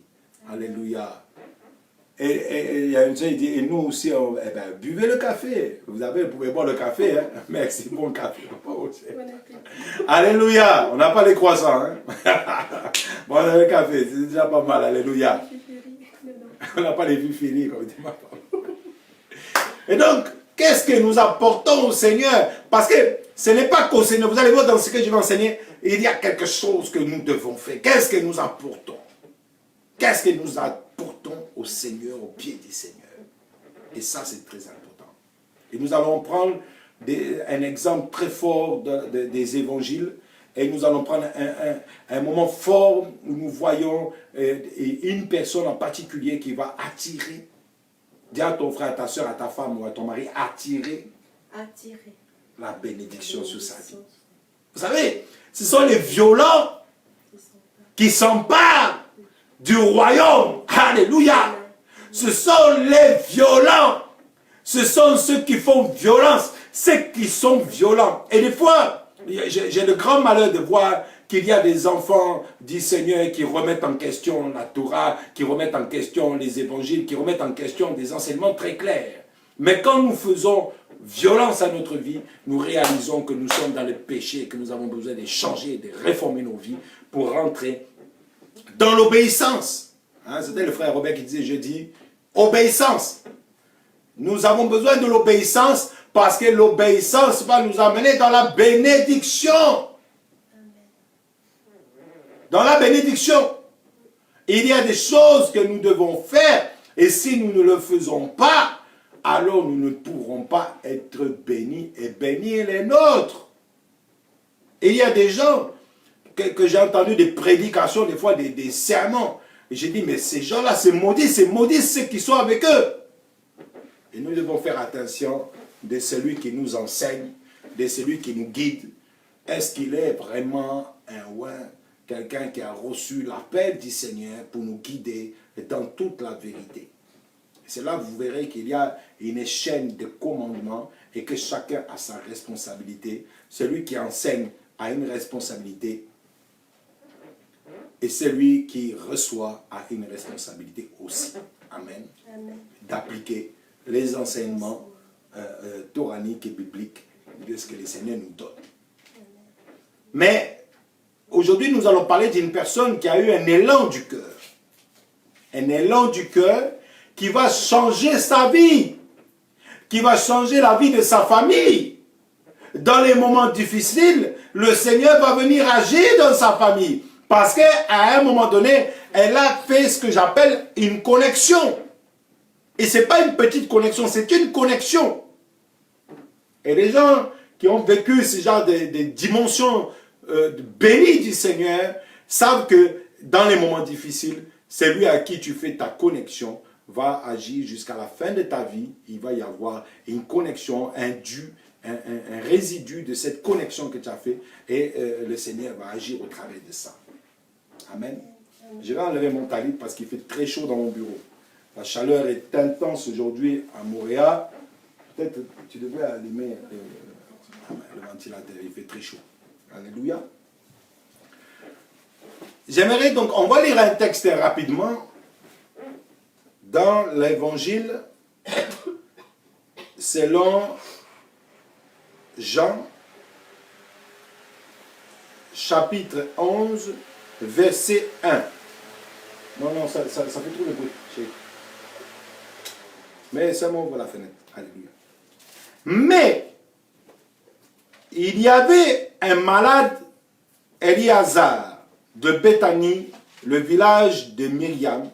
Alléluia. Et il y a une chose, il dit, et nous aussi, buvez le café. Vous pouvez boire le café, hein? Merci, bon café. Bon appétit. Alléluia. On n'a pas les croissants, hein? Bon, on a le café, c'est déjà pas mal. Alléluia. On n'a pas les fifili, comme dit ma femme. Et donc, qu'est-ce que nous apportons au Seigneur? Parce que ce n'est pas qu'au Seigneur. Vous allez voir dans ce que je vais enseigner, il y a quelque chose que nous devons faire. Qu'est-ce que nous apportons? Qu'est-ce que nous apportons au Seigneur, au pied du Seigneur? Et ça, c'est très important. Et nous allons prendre un exemple très fort des évangiles. Et nous allons prendre un moment fort où nous voyons une personne en particulier qui va attirer. Dis à ton frère, à ta soeur, à ta femme ou à ton mari, attirer la bénédiction sur sa vie. Vous savez, ce sont les violents qui s'emparent du royaume. Alléluia. Ce sont les violents. Ce sont ceux qui font violence. Ceux qui sont violents. Et des fois, j'ai le grand malheur de voir qu'il y a des enfants du Seigneur qui remettent en question la Torah, qui remettent en question les évangiles, qui remettent en question des enseignements très clairs. Mais quand nous faisons violence à notre vie, nous réalisons que nous sommes dans le péché, que nous avons besoin de changer, de réformer nos vies pour rentrer dans l'obéissance. Hein, c'était le frère Robert qui disait jeudi, obéissance. Nous avons besoin de l'obéissance Parce que l'obéissance va nous amener dans la bénédiction. Dans la bénédiction. Il y a des choses que nous devons faire et si nous ne le faisons pas, alors nous ne pourrons pas être bénis et bénir les nôtres. Et il y a des gens que j'ai entendu des prédications, des fois des sermons. Et j'ai dit, mais ces gens-là, c'est maudit ceux qui sont avec eux. Et nous devons faire attention de celui qui nous enseigne, de celui qui nous guide. Est-ce qu'il est vraiment un oint, quelqu'un qui a reçu l'appel du Seigneur pour nous guider dans toute la vérité? C'est là que vous verrez qu'il y a une chaîne de commandements et que chacun a sa responsabilité. Celui qui enseigne a une responsabilité et celui qui reçoit a une responsabilité aussi. Amen. Amen. D'appliquer les enseignements toraniques et bibliques de ce que le Seigneur nous donne. Mais aujourd'hui, nous allons parler d'une personne qui a eu un élan du cœur. Un élan du cœur qui va changer sa vie, qui va changer la vie de sa famille. Dans les moments difficiles, le Seigneur va venir agir dans sa famille. Parce qu'à un moment donné, elle a fait ce que j'appelle une connexion. Et ce n'est pas une petite connexion, c'est une connexion. Et les gens qui ont vécu ce genre de dimensions bénies du Seigneur savent que dans les moments difficiles, celui à qui tu fais ta connexion va agir jusqu'à la fin de ta vie. Il va y avoir une connexion, un résidu de cette connexion que tu as fait et le Seigneur va agir au travers de ça. Amen. Je vais enlever mon talit parce qu'il fait très chaud dans mon bureau. La chaleur est intense aujourd'hui à Montréal. Peut-être tu devrais allumer le ventilateur, il fait très chaud. Alléluia. J'aimerais donc, on va lire un texte rapidement dans l'évangile selon Jean, chapitre 11, verset 1. Non, ça fait trop de bruit. Mais seulement ouvre la fenêtre. Alléluia. Mais, il y avait un malade, Éliazar, de Béthanie, le village de Myriam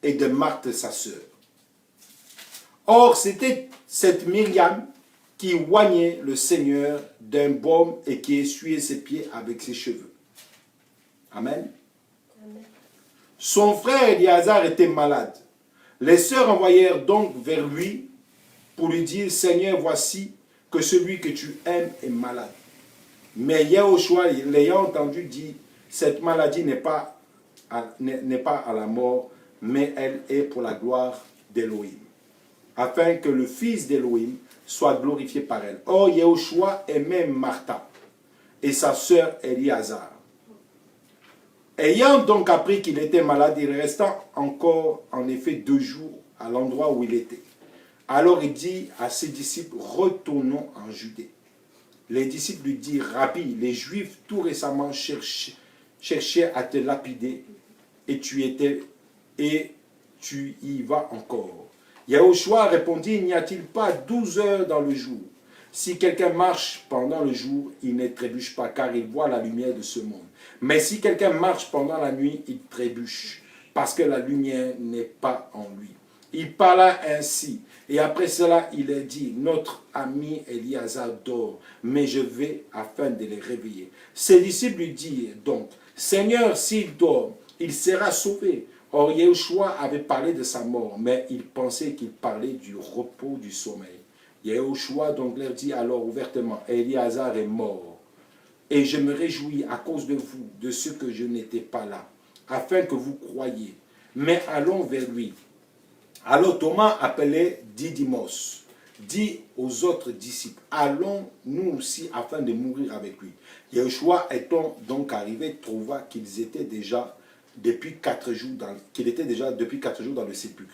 et de Marthe, sa sœur. Or, c'était cette Myriam qui oignait le Seigneur d'un baume et qui essuyait ses pieds avec ses cheveux. Amen. Amen. Son frère Éliazar était malade. Les sœurs envoyèrent donc vers lui pour lui dire, Seigneur, voici que celui que tu aimes est malade. Mais Yahushua, l'ayant entendu, dit, cette maladie n'est pas à la mort, mais elle est pour la gloire d'Élohim, afin que le Fils d'Élohim soit glorifié par elle. Or, Yahushua aimait Martha et sa sœur Éliazar. Ayant donc appris qu'il était malade, il resta encore en effet 2 jours à l'endroit où il était. Alors il dit à ses disciples, retournons en Judée. Les disciples lui dirent, Rabbi, les Juifs tout récemment cherchaient à te lapider et tu y vas encore. Yahushua répondit, n'y a-t-il pas 12 heures dans le jour? Si quelqu'un marche pendant le jour, il ne trébuche pas, car il voit la lumière de ce monde. Mais si quelqu'un marche pendant la nuit, il trébuche, parce que la lumière n'est pas en lui. Il parla ainsi, et après cela, il a dit, notre ami Éliazar dort, mais je vais afin de le réveiller. Ses disciples lui dirent donc, Seigneur, s'il dort, il sera sauvé. Or, Yahushua avait parlé de sa mort, mais il pensait qu'il parlait du repos du sommeil. Yahushua donc leur dit alors ouvertement, Éliazar est mort, et je me réjouis à cause de vous, de ce que je n'étais pas là, afin que vous croyiez. Mais allons vers lui. Alors Thomas, appelé Didymos, dit aux autres disciples, allons nous aussi afin de mourir avec lui. Yahushua étant donc arrivé, trouva qu'ils étaient déjà depuis 4 jours dans le sépulcre.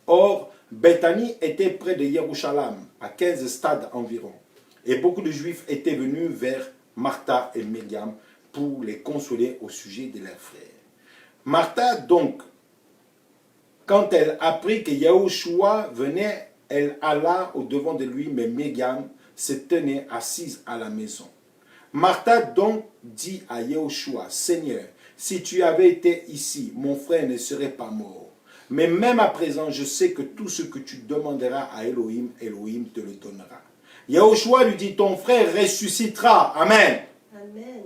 Or, Béthanie était près de Jérusalem, à 15 stades environ. Et beaucoup de Juifs étaient venus vers Martha et Myriam pour les consoler au sujet de leurs frères. Martha, donc, quand elle apprit que Yahushua venait, Elle alla au-devant de lui, mais Myriam se tenait assise à la maison. Martha donc dit à Yahushua, Seigneur, si tu avais été ici, mon frère ne serait pas mort. Mais même à présent, je sais que tout ce que tu demanderas à Elohim, Elohim te le donnera. Yahushua lui dit, ton frère ressuscitera. Amen. Amen.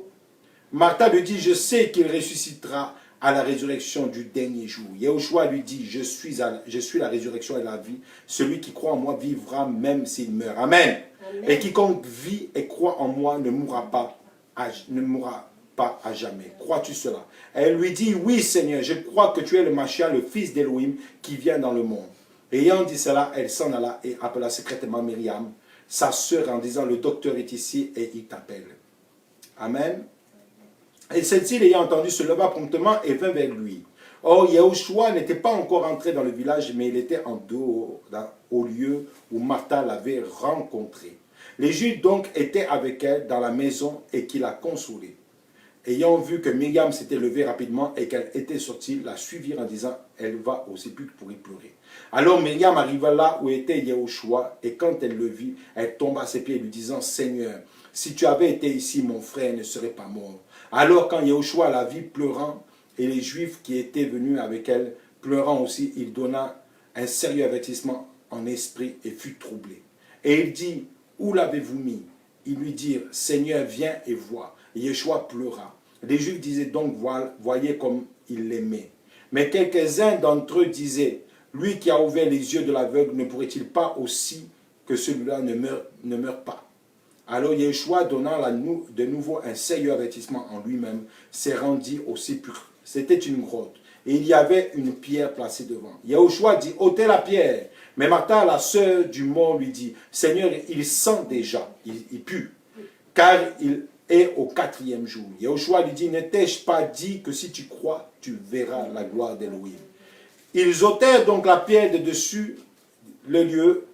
Martha lui dit, je sais qu'il ressuscitera à la résurrection du dernier jour. Yahushua lui dit, je suis la résurrection et la vie. Celui qui croit en moi vivra même s'il meurt. Amen. Amen. Et quiconque vit et croit en moi ne mourra pas à jamais. Crois-tu cela? Elle lui dit, oui Seigneur, je crois que tu es le Mashiach, le fils d'Elohim qui vient dans le monde. Ayant dit cela, elle s'en alla et appela secrètement Myriam, sa sœur, en disant, le docteur est ici et il t'appelle. Amen. Et celle-ci, l'ayant entendu, se leva promptement et vint vers lui. Or, Yahushua n'était pas encore entré dans le village, mais il était en dehors, au lieu où Martha l'avait rencontré. Les Juifs donc étaient avec elle dans la maison et qui la consolaient. Ayant vu que Myriam s'était levée rapidement et qu'elle était sortie, la suivirent en disant, elle va au sépulcre pour y pleurer. Alors Myriam arriva là où était Yahushua, et quand elle le vit, elle tomba à ses pieds lui disant, Seigneur, si tu avais été ici, mon frère ne serait pas mort. Alors quand Yahushua la vit pleurant, et les Juifs qui étaient venus avec elle, pleurant aussi, il donna un sérieux avertissement en esprit et fut troublé. Et il dit, où l'avez-vous mis? Ils lui dirent, Seigneur, viens et vois. Et Yahushua pleura. Les Juifs disaient donc, voyez comme il l'aimait. Mais quelques-uns d'entre eux disaient, lui qui a ouvert les yeux de l'aveugle, ne pourrait-il pas aussi que celui-là ne meure pas? Alors Yahushua, donnant de nouveau un sérieux avertissement en lui-même, s'est rendu au sépulcre. C'était une grotte. Et il y avait une pierre placée devant. Yahushua dit, ôtez la pierre. Mais Martha, la sœur du mort, lui dit, Seigneur, il sent déjà, il pue, car il est au 4e jour. Yahushua lui dit, ne t'ai-je pas dit que si tu crois, tu verras la gloire d'Elohim. Ils ôtèrent donc la pierre de dessus le lieu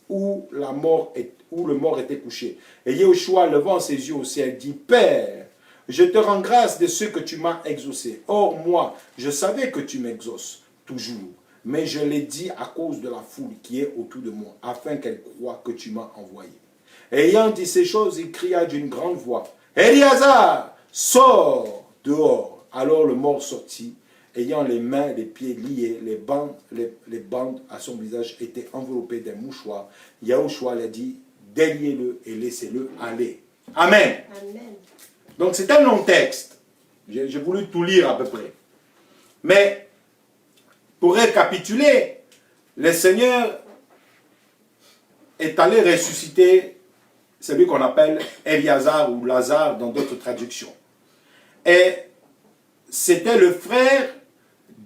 où le mort était couché. Et Yahushua, levant ses yeux au ciel, dit, Père, je te rends grâce de ce que tu m'as exaucé. Or, moi, je savais que tu m'exauces toujours, mais je l'ai dit à cause de la foule qui est autour de moi, afin qu'elle croie que tu m'as envoyé. Et ayant dit ces choses, il cria d'une grande voix, Eliazar, sors dehors. Alors le mort sortit, ayant les mains et les pieds liés, les bandes à son visage étaient enveloppées d'un mouchoir. Yahushua l'a dit, déliez-le et laissez-le aller. Amen. Amen. Donc c'est un long texte. J'ai voulu tout lire à peu près. Mais, pour récapituler, le Seigneur est allé ressusciter celui qu'on appelle Eliazar ou Lazare dans d'autres traductions. Et c'était le frère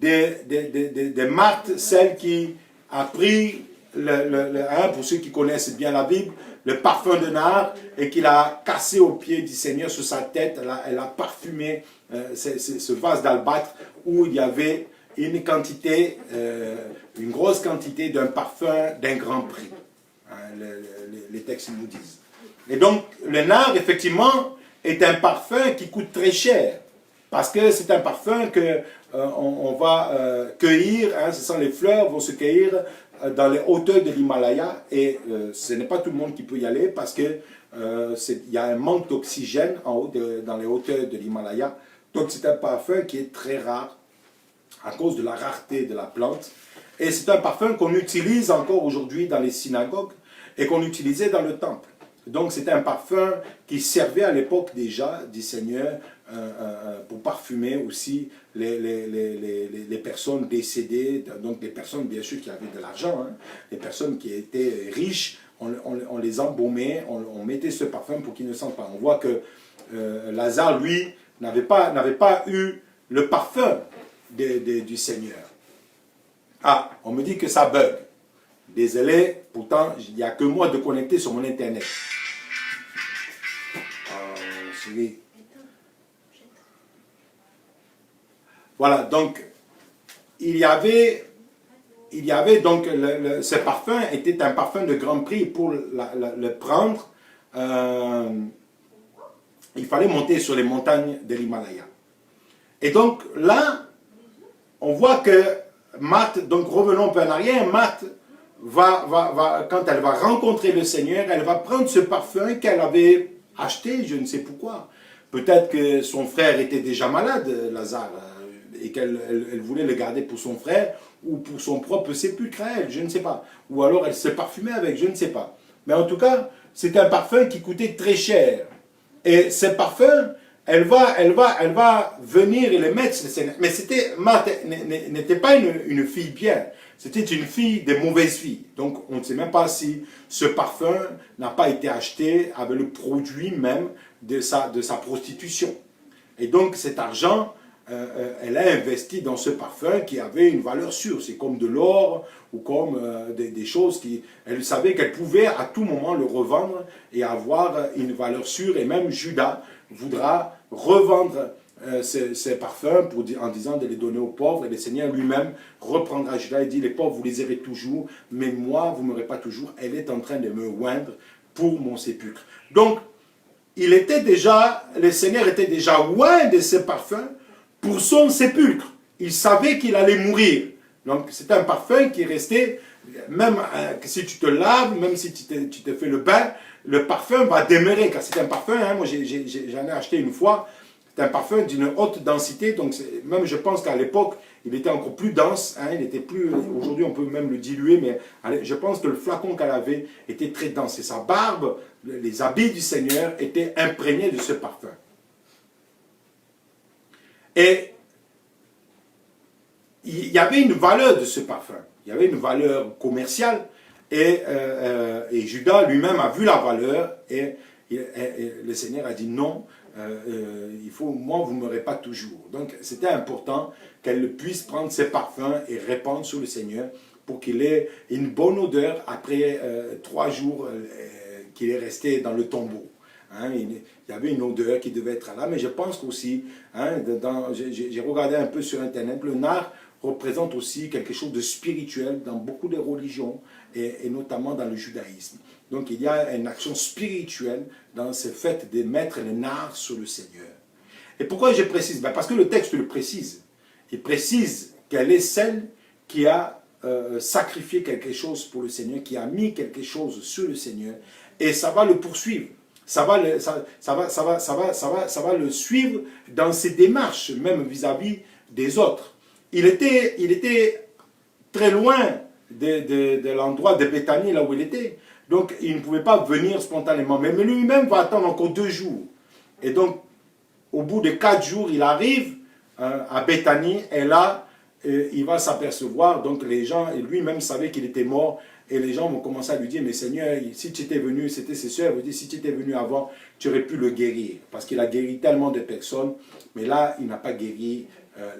de Marthe, celle qui a pris, pour ceux qui connaissent bien la Bible, le parfum de nard et qu'il a cassé au pied du Seigneur sur sa tête. Elle a parfumé ce vase d'albâtre où il y avait une grosse quantité d'un parfum d'un grand prix. Les textes nous disent. Et donc, le nard, effectivement, est un parfum qui coûte très cher. Parce que c'est un parfum qu'on va cueillir, ce sont les fleurs vont se cueillir dans les hauteurs de l'Himalaya. Et ce n'est pas tout le monde qui peut y aller parce qu'il y a un manque d'oxygène en haut dans les hauteurs de l'Himalaya. Donc c'est un parfum qui est très rare à cause de la rareté de la plante. Et c'est un parfum qu'on utilise encore aujourd'hui dans les synagogues et qu'on utilisait dans le temple. Donc c'est un parfum qui servait à l'époque déjà du Seigneur pour parfumer aussi les personnes décédées, donc des personnes bien sûr qui avaient de l'argent, les personnes qui étaient riches, on les embaumait, on mettait ce parfum pour qu'ils ne sentent pas. On voit que Lazare, lui, n'avait pas eu le parfum du Seigneur. Ah, on me dit que ça bug. Désolé, pourtant, il n'y a que moi de connecter sur mon Internet. Voilà, donc, il y avait donc, ce parfum était un parfum de grand prix. Pour le prendre, il fallait monter sur les montagnes de l'Himalaya. Et donc, là, on voit que Marthe, donc revenons un peu en arrière, Marthe quand elle va rencontrer le Seigneur, elle va prendre ce parfum qu'elle avait acheté, je ne sais pourquoi. Peut-être que son frère était déjà malade, Lazare, et qu'elle voulait le garder pour son frère ou pour son propre sépulcre à elle, je ne sais pas. Ou alors elle se parfumait avec, je ne sais pas. Mais en tout cas, c'est un parfum qui coûtait très cher. Et ce parfum, elle va venir et le mettre sur le Seigneur. Mais Marthe n'était pas une fille bien. C'était une fille de mauvaise vie. Donc on ne sait même pas si ce parfum n'a pas été acheté avec le produit même de sa prostitution. Et donc cet argent, elle a investi dans ce parfum qui avait une valeur sûre. C'est comme de l'or ou comme des choses qui... Elle savait qu'elle pouvait à tout moment le revendre et avoir une valeur sûre. Et même Judas voudra revendre ces parfums en disant de les donner aux pauvres. Et le Seigneur lui-même reprendra Judas et dit, les pauvres, vous les aurez toujours, mais moi, vous ne m'aurez pas toujours. Elle est en train de me oindre pour mon sépulcre. Donc, le Seigneur était déjà loin de ces parfums pour son sépulcre. Il savait qu'il allait mourir. Donc, c'est un parfum qui est resté, même si tu te laves, même si tu te fais le bain, le parfum va demeurer, car c'est un parfum, moi j'en ai acheté une fois, c'est un parfum d'une haute densité, donc même je pense qu'à l'époque, il était encore plus dense, il était plus, aujourd'hui on peut même le diluer, mais je pense que le flacon qu'elle avait était très dense, et sa barbe, les habits du Seigneur étaient imprégnés de ce parfum. Et il y avait une valeur de ce parfum, il y avait une valeur commerciale, et Judas lui-même a vu la valeur, et le Seigneur a dit non, moi vous ne m'aurez pas toujours. Donc c'était important qu'elle puisse prendre ses parfums et répandre sur le Seigneur pour qu'il ait une bonne odeur après 3 jours qu'il est resté dans le tombeau. Il y avait une odeur qui devait être là, mais je pense qu'aussi, j'ai regardé un peu sur Internet, le nard représente aussi quelque chose de spirituel dans beaucoup de religions, et notamment dans le judaïsme. Donc il y a une action spirituelle dans ce fait de mettre le nard sur le Seigneur. Et pourquoi je précise? Parce que le texte le précise. Il précise qu'elle est celle qui a sacrifié quelque chose pour le Seigneur, qui a mis quelque chose sur le Seigneur, et ça va le poursuivre. Ça va le suivre dans ses démarches, même vis-à-vis des autres. Il était très loin de l'endroit de Béthanie, là où il était. Donc, il ne pouvait pas venir spontanément. Mais lui-même va attendre encore 2 jours. Et donc, au bout de 4 jours, il arrive à Béthanie. Et là, il va s'apercevoir. Donc, les gens, lui-même savait qu'il était mort. Et les gens vont commencer à lui dire, mais Seigneur, si tu étais venu, c'était ses soeurs, vous dites, si tu étais venu avant, tu aurais pu le guérir. Parce qu'il a guéri tellement de personnes. Mais là, il n'a pas guéri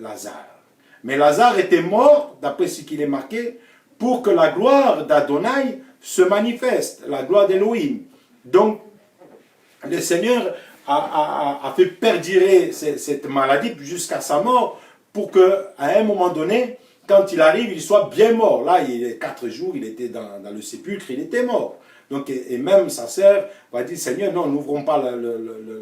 Lazare. Mais Lazare était mort, d'après ce qu'il est marqué, pour que la gloire d'Adonai se manifeste, la gloire d'Élohim. Donc, le Seigneur a fait perdurer cette maladie jusqu'à sa mort, pour qu'à un moment donné, quand il arrive, il soit bien mort. Là, il est 4 jours, il était dans le sépulcre, il était mort. Donc, et même sa sœur va dire, Seigneur, non, n'ouvrons pas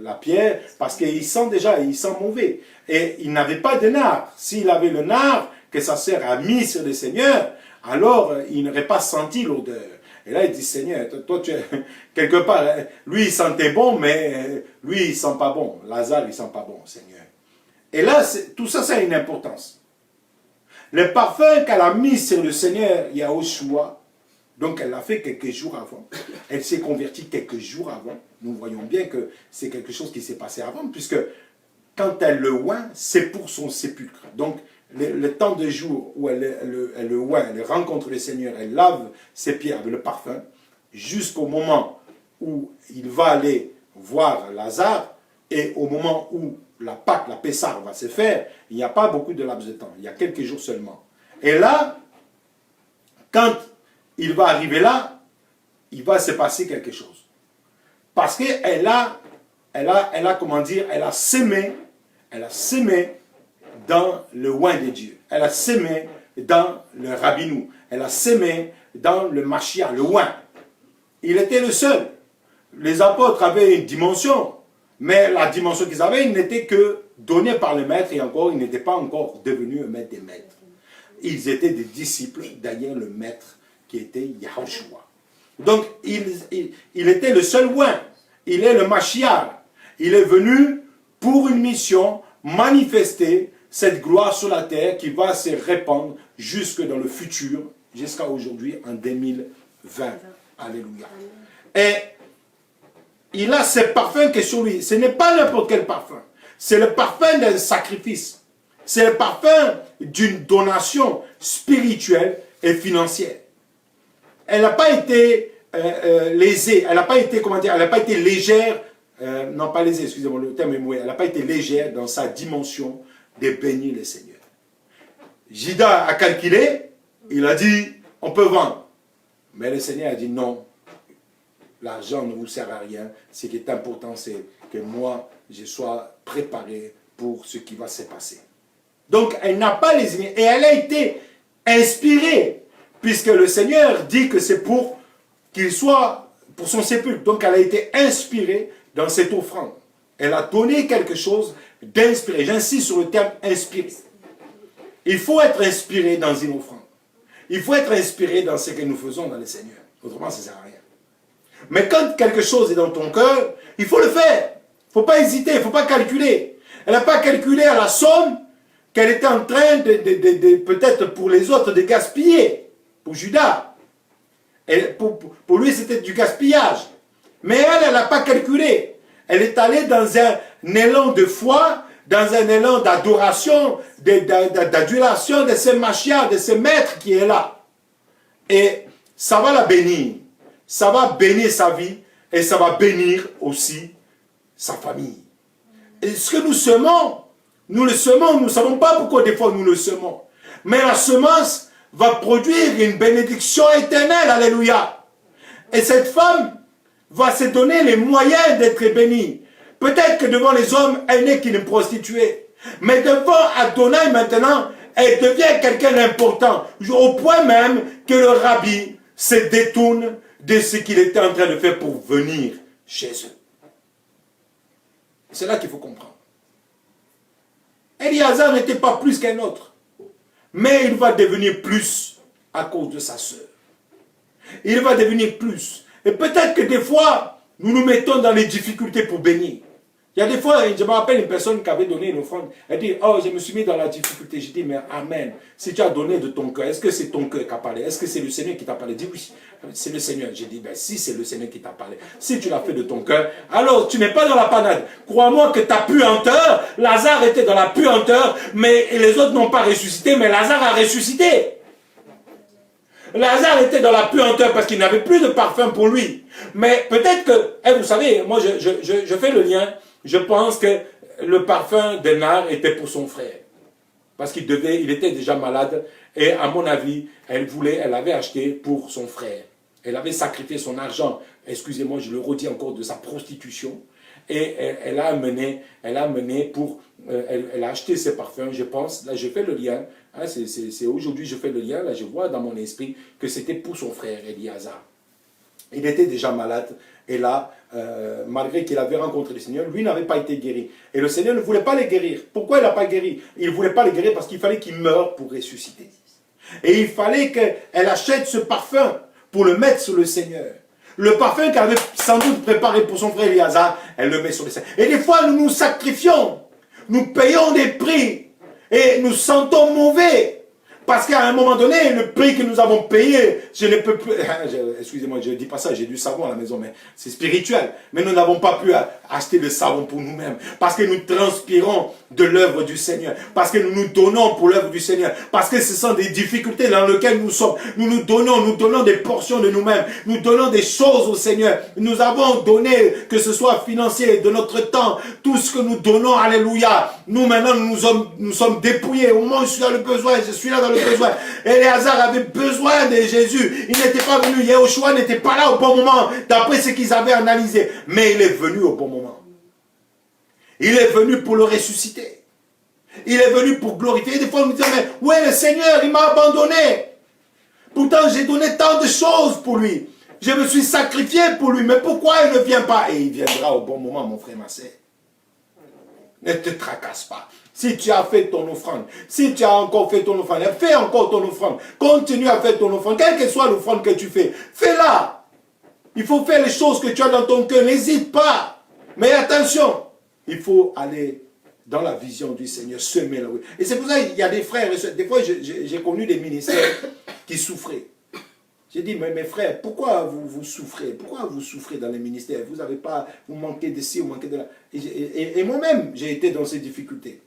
la pierre, parce qu'il sent déjà, il sent mauvais. Et il n'avait pas de nard. S'il avait le nard que sa sœur a mis sur le Seigneur, alors il n'aurait pas senti l'odeur. Et là, il dit, Seigneur, toi, tu es quelque part, lui, il sentait bon, mais lui, il ne sent pas bon. Lazare, il ne sent pas bon, Seigneur. Et là, tout ça, ça a une importance. Le parfum qu'elle a mis sur le Seigneur Yahushua, donc elle l'a fait quelques jours avant. Elle s'est convertie quelques jours avant. Nous voyons bien que c'est quelque chose qui s'est passé avant, puisque quand elle le oint, c'est pour son sépulcre. Donc, le temps de jour où elle le oint, elle rencontre le Seigneur, elle lave ses pieds avec le parfum, jusqu'au moment où il va aller voir Lazare, et au moment où la Pâque, la Pessah va se faire, il n'y a pas beaucoup de laps de temps, il y a quelques jours seulement. Et là, quand il va arriver là, il va se passer quelque chose. Parce qu'elle a, comment dire, elle a sémé dans le oint de Dieu. Elle a sémé dans le rabbinou. Elle a sémé dans le Mashiach, le oint. Il était le seul. Les apôtres avaient une dimension, mais la dimension qu'ils avaient, il n'était que donnée par le maître, et encore, ils n'étaient pas encore devenus un maître des maîtres. Ils étaient des disciples derrière le maître qui était Yahushua. Donc, il était le seul oint. Il est le Mashiach. Il est venu pour une mission, manifester cette gloire sur la terre qui va se répandre jusque dans le futur, jusqu'à aujourd'hui, en 2020. Alléluia. Et il a ce parfum qui est sur lui. Ce n'est pas n'importe quel parfum. C'est le parfum d'un sacrifice. C'est le parfum d'une donation spirituelle et financière. Elle n'a pas été lésée, elle n'a pas été, comment dire, elle n'a pas été légère, non pas lésée, excusez-moi, le terme est mauvais, elle n'a pas été légère dans sa dimension de bénir le Seigneur. Judas a calculé, il a dit, on peut vendre. Mais le Seigneur a dit non, l'argent ne vous sert à rien, ce qui est important, c'est que moi, je sois préparé pour ce qui va se passer. Donc, elle n'a pas lésiné, et elle a été inspirée, puisque le Seigneur dit que c'est pour qu'il soit pour son sépulcre. Donc, elle a été inspirée dans cette offrande. Elle a donné quelque chose d'inspiré. J'insiste sur le terme inspiré. Il faut être inspiré dans une offrande. Il faut être inspiré dans ce que nous faisons dans le Seigneur. Autrement, ça ne sert à rien. Mais quand quelque chose est dans ton cœur, il faut le faire. Il ne faut pas hésiter, il ne faut pas calculer. Elle n'a pas calculé à la somme qu'elle était en train de peut-être pour les autres, de gaspiller. Pour Judas. Et pour lui, c'était du gaspillage. Mais elle n'a pas calculé. Elle est allée dans un élan de foi, dans un élan d'adoration, d'adulation de ce Mashiach, de ce maître qui est là. Et ça va la bénir. Ça va bénir sa vie et ça va bénir aussi sa famille. Et ce que nous semons, nous le semons, nous ne savons pas pourquoi des fois nous le semons. Mais la semence va produire une bénédiction éternelle, alléluia. Et cette femme va se donner les moyens d'être bénie. Peut-être que devant les hommes, elle n'est qu'une prostituée. Mais devant Adonai maintenant, elle devient quelqu'un d'important. Au point même que le rabbi se détourne de ce qu'il était en train de faire pour venir chez eux. C'est là qu'il faut comprendre. Eliezer n'était pas plus qu'un autre. Mais il va devenir plus à cause de sa sœur. Il va devenir plus. Et peut-être que des fois, nous nous mettons dans les difficultés pour bénir. Il y a des fois, je me rappelle une personne qui avait donné une offrande. Elle dit, oh, je me suis mis dans la difficulté. Je dis, mais amen. Si tu as donné de ton cœur, est-ce que c'est ton cœur qui a parlé? Est-ce que c'est le Seigneur qui t'a parlé? Dis oui, c'est le Seigneur. J'ai dit, ben si c'est le Seigneur qui t'a parlé, si tu l'as fait de ton cœur, alors tu n'es pas dans la panade. Crois-moi que ta puanteur, Lazare était dans la puanteur, mais les autres n'ont pas ressuscité, mais Lazare a ressuscité. Lazare était dans la puanteur parce qu'il n'avait plus de parfum pour lui. Mais peut-être que, vous savez, moi je fais le lien. Je pense que le parfum de nard était pour son frère. Parce qu'il était déjà malade. Et à mon avis, elle avait acheté pour son frère. Elle avait sacrifié son argent, excusez-moi, je le redis encore, de sa prostitution. Et elle a amené elle a acheté ses parfums, je pense. Là, je fais le lien. Hein, c'est aujourd'hui, je fais le lien. Là, je vois dans mon esprit que c'était pour son frère, Eliezer. Il était déjà malade. Et là, malgré qu'il avait rencontré le Seigneur, lui n'avait pas été guéri. Et le Seigneur ne voulait pas les guérir. Pourquoi il n'a pas guéri? Il ne voulait pas les guérir parce qu'il fallait qu'il meure pour ressusciter. Et il fallait qu'elle achète ce parfum pour le mettre sur le Seigneur. Le parfum qu'elle avait sans doute préparé pour son frère Eliezer, elle le met sur le Seigneur. Et des fois, nous nous sacrifions. Nous payons des prix. Et nous sentons mauvais. Parce qu'à un moment donné, le prix que nous avons payé, je ne peux plus... Excusez-moi, je ne dis pas ça, j'ai du savon à la maison, mais c'est spirituel. Mais nous n'avons pas pu acheter le savon pour nous-mêmes. Parce que nous transpirons de l'œuvre du Seigneur. Parce que nous nous donnons pour l'œuvre du Seigneur. Parce que ce sont des difficultés dans lesquelles nous sommes. Nous donnons des portions de nous-mêmes. Nous donnons des choses au Seigneur. Nous avons donné, que ce soit financier, de notre temps, tout ce que nous donnons, alléluia. Nous maintenant, nous sommes dépouillés. Au moment où je suis dans le besoin, je suis là dans le besoin. Eliezer avait besoin de Jésus. Il n'était pas venu. Yahushua n'était pas là au bon moment, d'après ce qu'ils avaient analysé. Mais il est venu au bon moment. Il est venu pour le ressusciter. Il est venu pour glorifier. Des fois, on nous dit, mais ouais, le Seigneur, il m'a abandonné. Pourtant, j'ai donné tant de choses pour lui. Je me suis sacrifié pour lui. Mais pourquoi il ne vient pas? Et il viendra au bon moment, mon frère, ma sœur. Ne te tracasse pas. Si tu as fait ton offrande, si tu as encore fait ton offrande, fais encore ton offrande. Continue à faire ton offrande. Quelle que soit l'offrande que tu fais, fais-la. Il faut faire les choses que tu as dans ton cœur. N'hésite pas. Mais attention, il faut aller dans la vision du Seigneur, semer là. Et c'est pour ça qu'il y a des frères et sœurs. Des fois, j'ai connu des ministères qui souffraient. J'ai dit, mais mes frères, pourquoi vous souffrez? Pourquoi vous souffrez dans les ministères? Vous n'avez pas, vous manquez de ci, vous manquez de là. Et moi-même, j'ai été dans ces difficultés.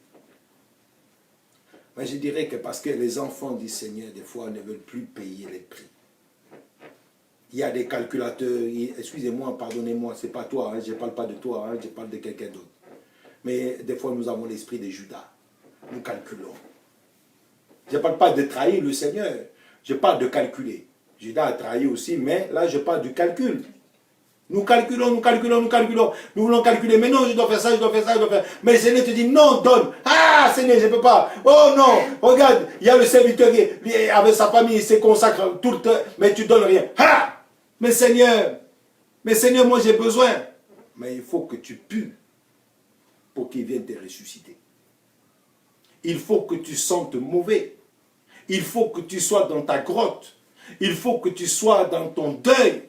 Mais je dirais que parce que les enfants du Seigneur, des fois, ne veulent plus payer les prix. Il y a des calculateurs, excusez-moi, pardonnez-moi, ce n'est pas toi, hein, je ne parle pas de toi, hein, je parle de quelqu'un d'autre. Mais des fois, nous avons l'esprit de Judas. Nous calculons. Je ne parle pas de trahir le Seigneur, je parle de calculer. Judas a trahi aussi, mais là, je parle du calcul. Nous calculons, nous calculons, nous calculons. Nous voulons calculer, mais non, je dois faire ça, je dois faire ça, je dois faire ça. Mais le Seigneur te dit, non, donne. Ah, Seigneur, je ne peux pas. Oh non, regarde, il y a le serviteur qui, avec sa famille, il se consacre tout le temps, mais tu ne donnes rien. Ah, mais Seigneur, moi j'ai besoin. Mais il faut que tu pues pour qu'il vienne te ressusciter. Il faut que tu sentes mauvais. Il faut que tu sois dans ta grotte. Il faut que tu sois dans ton deuil.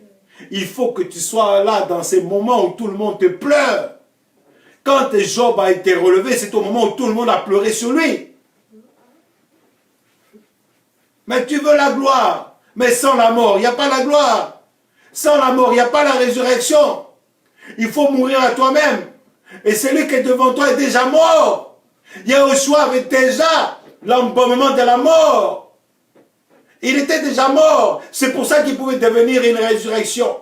Il faut que tu sois là dans ces moments où tout le monde te pleure. Quand Job a été relevé, c'est au moment où tout le monde a pleuré sur lui. Mais tu veux la gloire. Mais sans la mort, il n'y a pas la gloire. Sans la mort, il n'y a pas la résurrection. Il faut mourir à toi-même. Et celui qui est devant toi est déjà mort. Yahushua avait déjà l'embaumement de la mort. Il était déjà mort. C'est pour ça qu'il pouvait devenir une résurrection.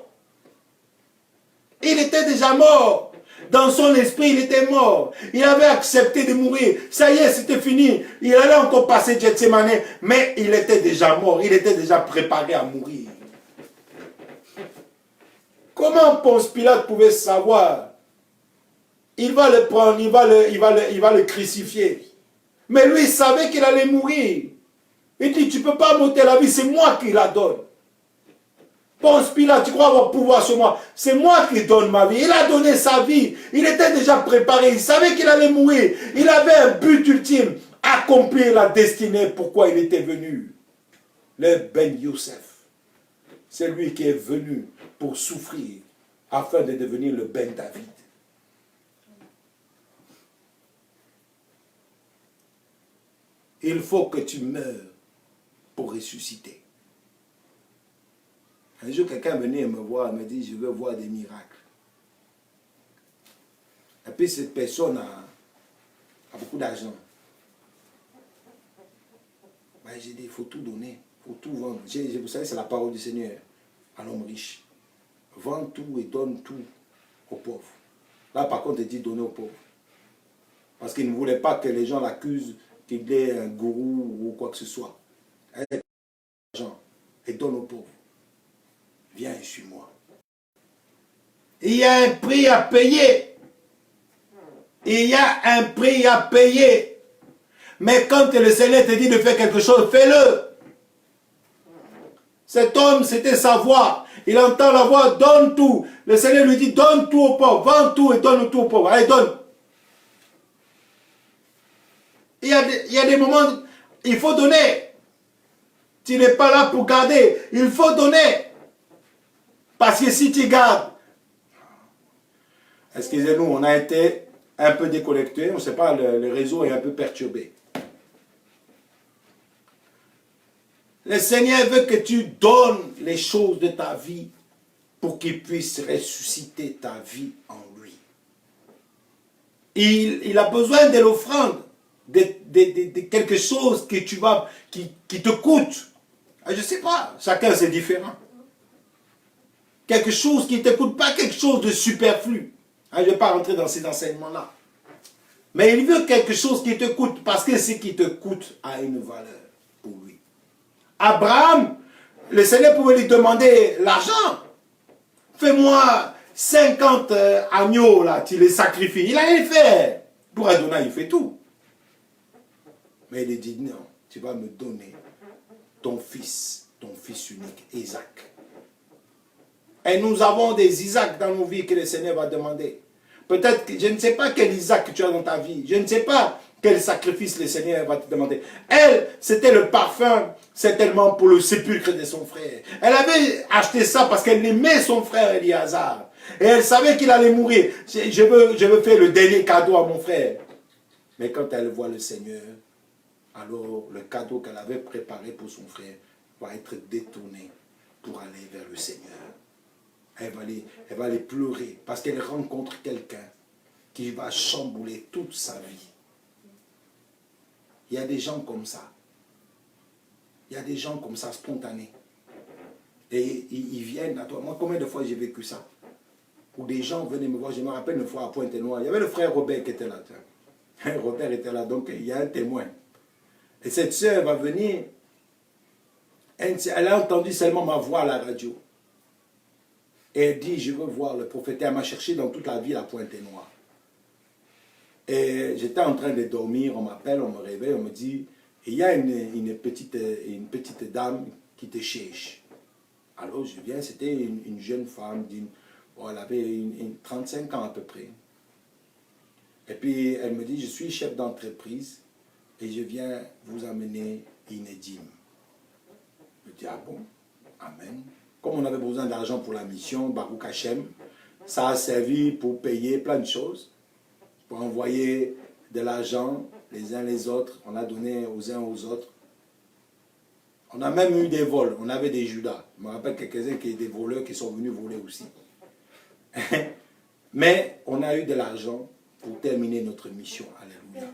Il était déjà mort. Dans son esprit, il était mort. Il avait accepté de mourir. Ça y est, c'était fini. Il allait encore passer Gethsemane, mais il était déjà mort. Il était déjà préparé à mourir. Comment Ponce Pilate pouvait savoir? Il va le prendre, il va le crucifier. Mais lui, il savait qu'il allait mourir. Il dit, tu ne peux pas m'ôter la vie, c'est moi qui la donne. Ponce Pilate, tu crois avoir pouvoir sur moi? C'est moi qui donne ma vie. Il a donné sa vie. Il était déjà préparé. Il savait qu'il allait mourir. Il avait un but ultime. Accomplir la destinée pourquoi il était venu. Le Ben Youssef. C'est lui qui est venu pour souffrir afin de devenir le Ben David. Il faut que tu meures pour ressusciter. Un jour, quelqu'un venait me voir, me dit, je veux voir des miracles. Et puis cette personne a beaucoup d'argent. Ben, j'ai dit, il faut tout donner, il faut tout vendre. Vous savez, c'est la parole du Seigneur à l'homme riche. Vends tout et donne tout aux pauvres. Là, par contre, il dit donner aux pauvres. Parce qu'il ne voulait pas que les gens l'accusent qu'il est un gourou ou quoi que ce soit. Et donne aux pauvres. Viens et suis-moi. Il y a un prix à payer. Il y a un prix à payer. Mais quand le Seigneur te dit de faire quelque chose, fais-le. Cet homme, c'était sa voix. Il entend la voix, donne tout. Le Seigneur lui dit, donne tout aux pauvres. Vends tout et donne tout aux pauvres. Allez, donne. Il y a des moments, il faut donner. Tu n'es pas là pour garder. Il faut donner. Parce que si tu gardes, excusez-nous, on a été un peu déconnecté, on ne sait pas, le réseau est un peu perturbé. Le Seigneur veut que tu donnes les choses de ta vie pour qu'il puisse ressusciter ta vie en lui. Il a besoin de l'offrande, de quelque chose que qui te coûte. Je ne sais pas, chacun c'est différent. Quelque chose qui ne te coûte pas, quelque chose de superflu. Je ne vais pas rentrer dans ces enseignements-là. Mais il veut quelque chose qui te coûte, parce que ce qui te coûte a une valeur pour lui. Abraham, le Seigneur pouvait lui demander l'argent. Fais-moi 50 agneaux, là, tu les sacrifies. Il allait le faire. Pour Adonai, il fait tout. Mais il dit non, tu vas me donner ton fils unique, Isaac. Et nous avons des Isaac dans nos vies que le Seigneur va demander. Peut-être que je ne sais pas quel Isaac tu as dans ta vie. Je ne sais pas quel sacrifice le Seigneur va te demander. Elle, c'était le parfum, certainement pour le sépulcre de son frère. Elle avait acheté ça parce qu'elle aimait son frère Éléazar. Et elle savait qu'il allait mourir. Je veux faire le dernier cadeau à mon frère. Mais quand elle voit le Seigneur, alors le cadeau qu'elle avait préparé pour son frère va être détourné pour aller vers le Seigneur. Elle va aller pleurer parce qu'elle rencontre quelqu'un qui va chambouler toute sa vie. Il y a des gens comme ça. Il y a des gens comme ça, spontanés. Et ils viennent à toi. Moi, combien de fois j'ai vécu ça? Où des gens venaient me voir. Je me rappelle une fois à Pointe-Noire. Il y avait le frère Robert qui était là. Robert était là, donc il y a un témoin. Et cette sœur va venir. Elle a entendu seulement ma voix à la radio. Et elle dit, je veux voir le prophète. Elle m'a cherché dans toute la ville à Pointe-Noire. Et j'étais en train de dormir, on m'appelle, on me réveille, on me dit, il y a une petite dame qui te cherche. Alors je viens, c'était une jeune femme, elle avait 35 ans à peu près. Et puis elle me dit, je suis chef d'entreprise et je viens vous amener une dîme. Je dis, ah bon, amen. Comme on avait besoin d'argent pour la mission, Baruch Hashem, ça a servi pour payer plein de choses, pour envoyer de l'argent les uns les autres, on a donné aux uns aux autres. On a même eu des vols, on avait des Judas. Je me rappelle quelques-uns qui étaient des voleurs qui sont venus voler aussi. Mais on a eu de l'argent pour terminer notre mission. Alléluia.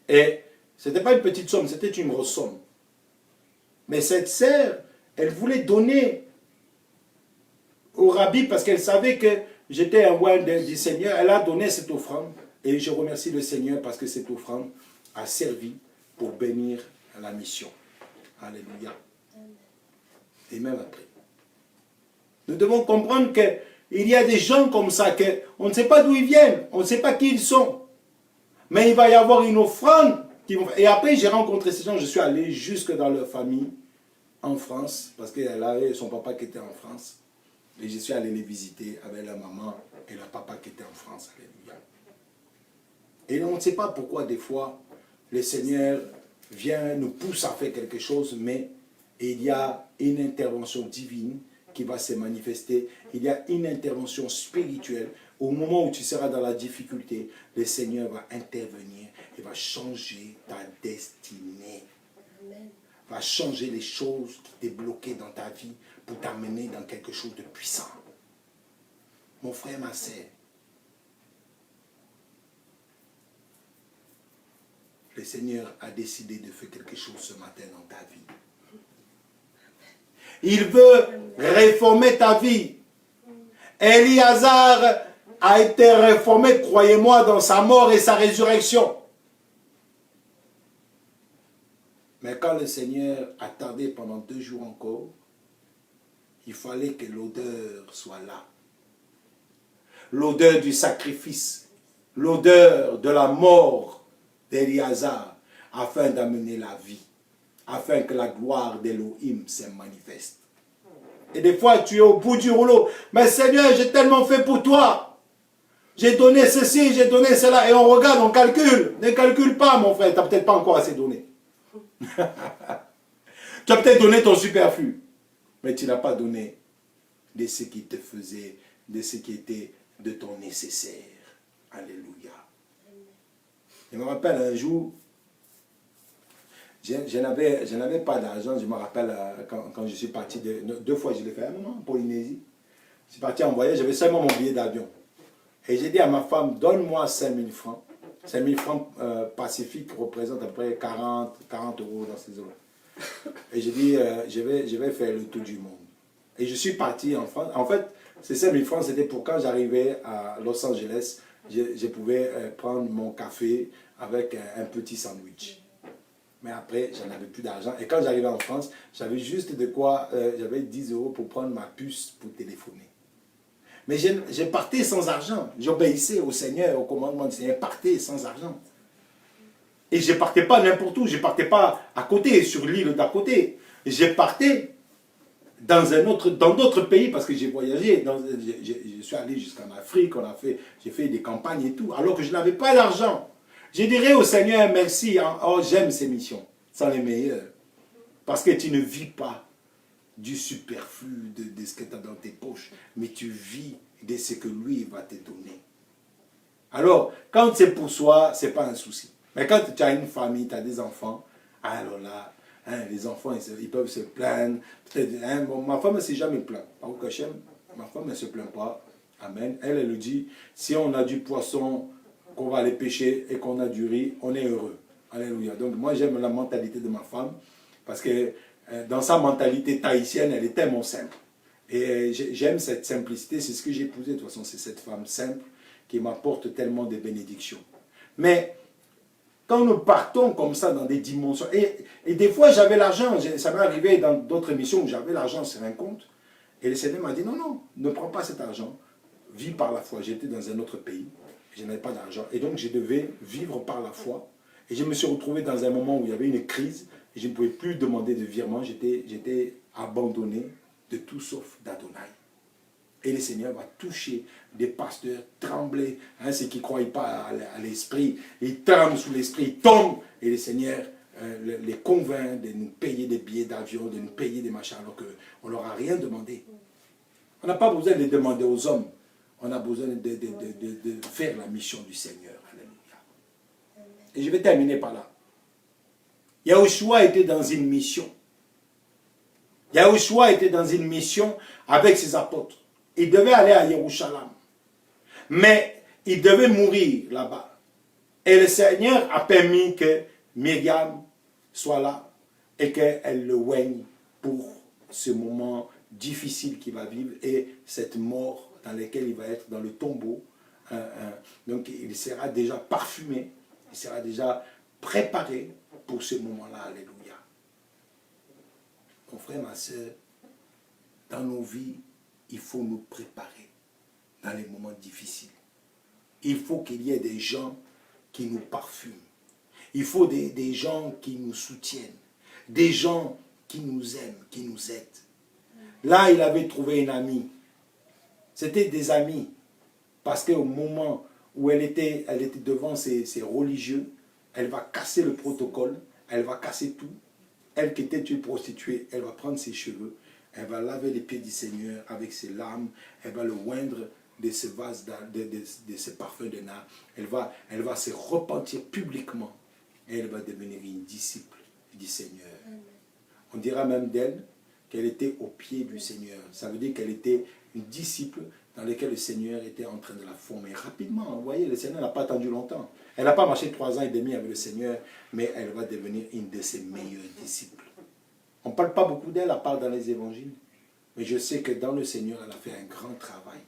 Et ce n'était pas une petite somme, c'était une grosse somme. Mais cette sœur, elle voulait donner au rabbi parce qu'elle savait que j'étais un roi du Seigneur. Elle a donné cette offrande. Et je remercie le Seigneur parce que cette offrande a servi pour bénir la mission. Alléluia. Et même après. Nous devons comprendre qu'il y a des gens comme ça, qu'on ne sait pas d'où ils viennent, on ne sait pas qui ils sont. Mais il va y avoir une offrande. Et après, j'ai rencontré ces gens, je suis allé jusque dans leur famille, en France, parce qu'elle avait son papa qui était en France. Et je suis allé les visiter avec la maman et le papa qui était en France. Alléluia. Et on ne sait pas pourquoi des fois, le Seigneur vient, nous pousse à faire quelque chose, mais il y a une intervention divine qui va se manifester. Il y a une intervention spirituelle. Au moment où tu seras dans la difficulté, le Seigneur va intervenir et va changer ta destinée. Amen. Va changer les choses qui étaient bloquées dans ta vie pour t'amener dans quelque chose de puissant. Mon frère, ma sœur, le Seigneur a décidé de faire quelque chose ce matin dans ta vie. Il veut réformer ta vie. Éléazar a été réformé, croyez-moi, dans sa mort et sa résurrection. Mais quand le Seigneur a tardé pendant 2 jours encore, il fallait que l'odeur soit là. L'odeur du sacrifice, l'odeur de la mort d'Éléazar, afin d'amener la vie, afin que la gloire d'Élohim se manifeste. Et des fois, tu es au bout du rouleau. Mais Seigneur, j'ai tellement fait pour toi. J'ai donné ceci, j'ai donné cela. Et on regarde, on calcule. Ne calcule pas, mon frère. Tu n'as peut-être pas encore assez donné. Tu as peut-être donné ton superflu. Mais tu n'as pas donné de ce qui te faisait, de ce qui était de ton nécessaire. Alléluia. Je me rappelle un jour, je n'avais pas d'argent. Je me rappelle quand je suis parti, 2 fois je l'ai fait, en Polynésie. Je suis parti en voyage, j'avais seulement mon billet d'avion. Et j'ai dit à ma femme, donne-moi 5 000 francs. 5 000 francs pacifiques représentent à peu près 40 euros dans ces eaux-là. Et j'ai dit, je vais faire le tour du monde. Et je suis parti en France. En fait, ces 5 000 francs, c'était pour quand j'arrivais à Los Angeles, je pouvais prendre mon café avec un petit sandwich. Mais après, j'en avais plus d'argent. Et quand j'arrivais en France, j'avais juste de quoi, j'avais 10 euros pour prendre ma puce pour téléphoner. Mais je partais sans argent. J'obéissais au Seigneur, au commandement du Seigneur. Je partais sans argent. Et je ne partais pas n'importe où. Je ne partais pas à côté, sur l'île d'à côté. Je partais dans d'autres pays, parce que j'ai voyagé, je suis allé jusqu'en Afrique, j'ai fait des campagnes et tout, alors que je n'avais pas d'argent. Je dirais au Seigneur, merci, oh, j'aime ces missions, sont les meilleures. Parce que tu ne vis pas du superflu, de ce que tu as dans tes poches, mais tu vis de ce que lui va te donner. Alors, quand c'est pour soi, ce n'est pas un souci. Mais quand tu as une famille, tu as des enfants, alors là, hein, les enfants, ils peuvent se plaindre. Hein, bon, ma femme ne s'est jamais plainte. Ma femme ne se plaint pas. Amen. Elle le dit, si on a du poisson, qu'on va aller pêcher et qu'on a du riz, on est heureux. Alléluia. Donc moi, j'aime la mentalité de ma femme, parce que dans sa mentalité tahitienne, elle est tellement simple. Et j'aime cette simplicité, c'est ce que j'ai épousé. De toute façon, c'est cette femme simple qui m'apporte tellement de bénédictions. Mais quand nous partons comme ça dans des dimensions, et des fois j'avais l'argent, ça m'est arrivé dans d'autres missions où j'avais l'argent sur un compte, et le Seigneur m'a dit non, non, ne prends pas cet argent, vis par la foi. J'étais dans un autre pays, je n'avais pas d'argent, et donc je devais vivre par la foi. Et je me suis retrouvé dans un moment où il y avait une crise, et je ne pouvais plus demander de virement, j'étais abandonné de tout sauf d'Adonai. Et le Seigneur va toucher des pasteurs, trembler, hein, ceux qui ne croient pas à l'esprit, ils tremblent sous l'esprit, ils tombent, et le Seigneur les convainc de nous payer des billets d'avion, de nous payer des machins, alors qu'on ne leur a rien demandé. On n'a pas besoin de demander aux hommes, on a besoin de faire la mission du Seigneur. Alléluia. Et je vais terminer par là. Yahushua était dans une mission. Yahushua était dans une mission avec ses apôtres. Il devait aller à Jérusalem. Mais il devait mourir là-bas. Et le Seigneur a permis que Myriam soit là et qu'elle le oigne pour ce moment difficile qu'il va vivre et cette mort dans laquelle il va être dans le tombeau. Donc il sera déjà parfumé, il sera déjà préparé pour ce moment-là. Alléluia. Mon frère, ma soeur, dans nos vies, il faut nous préparer dans les moments difficiles. Il faut qu'il y ait des gens qui nous parfument. Il faut des gens qui nous soutiennent. Des gens qui nous aiment, qui nous aident. Là, il avait trouvé une amie. C'était des amis. Parce qu'au moment où elle était devant ces religieux, elle va casser le protocole, elle va casser tout. Elle qui était une prostituée, elle va prendre ses cheveux, elle va laver les pieds du Seigneur avec ses larmes, elle va le oindre de ce vase, de ce parfum de nard. Elle va se repentir publiquement et elle va devenir une disciple du Seigneur. On dira même d'elle qu'elle était au pied du Seigneur. Ça veut dire qu'elle était une disciple dans laquelle le Seigneur était en train de la former rapidement. Vous voyez, le Seigneur n'a pas attendu longtemps. Elle n'a pas marché 3 ans et demi avec le Seigneur, mais elle va devenir une de ses meilleures disciples. On ne parle pas beaucoup d'elle, à part dans les évangiles. Mais je sais que dans le Seigneur, elle a fait un grand travail.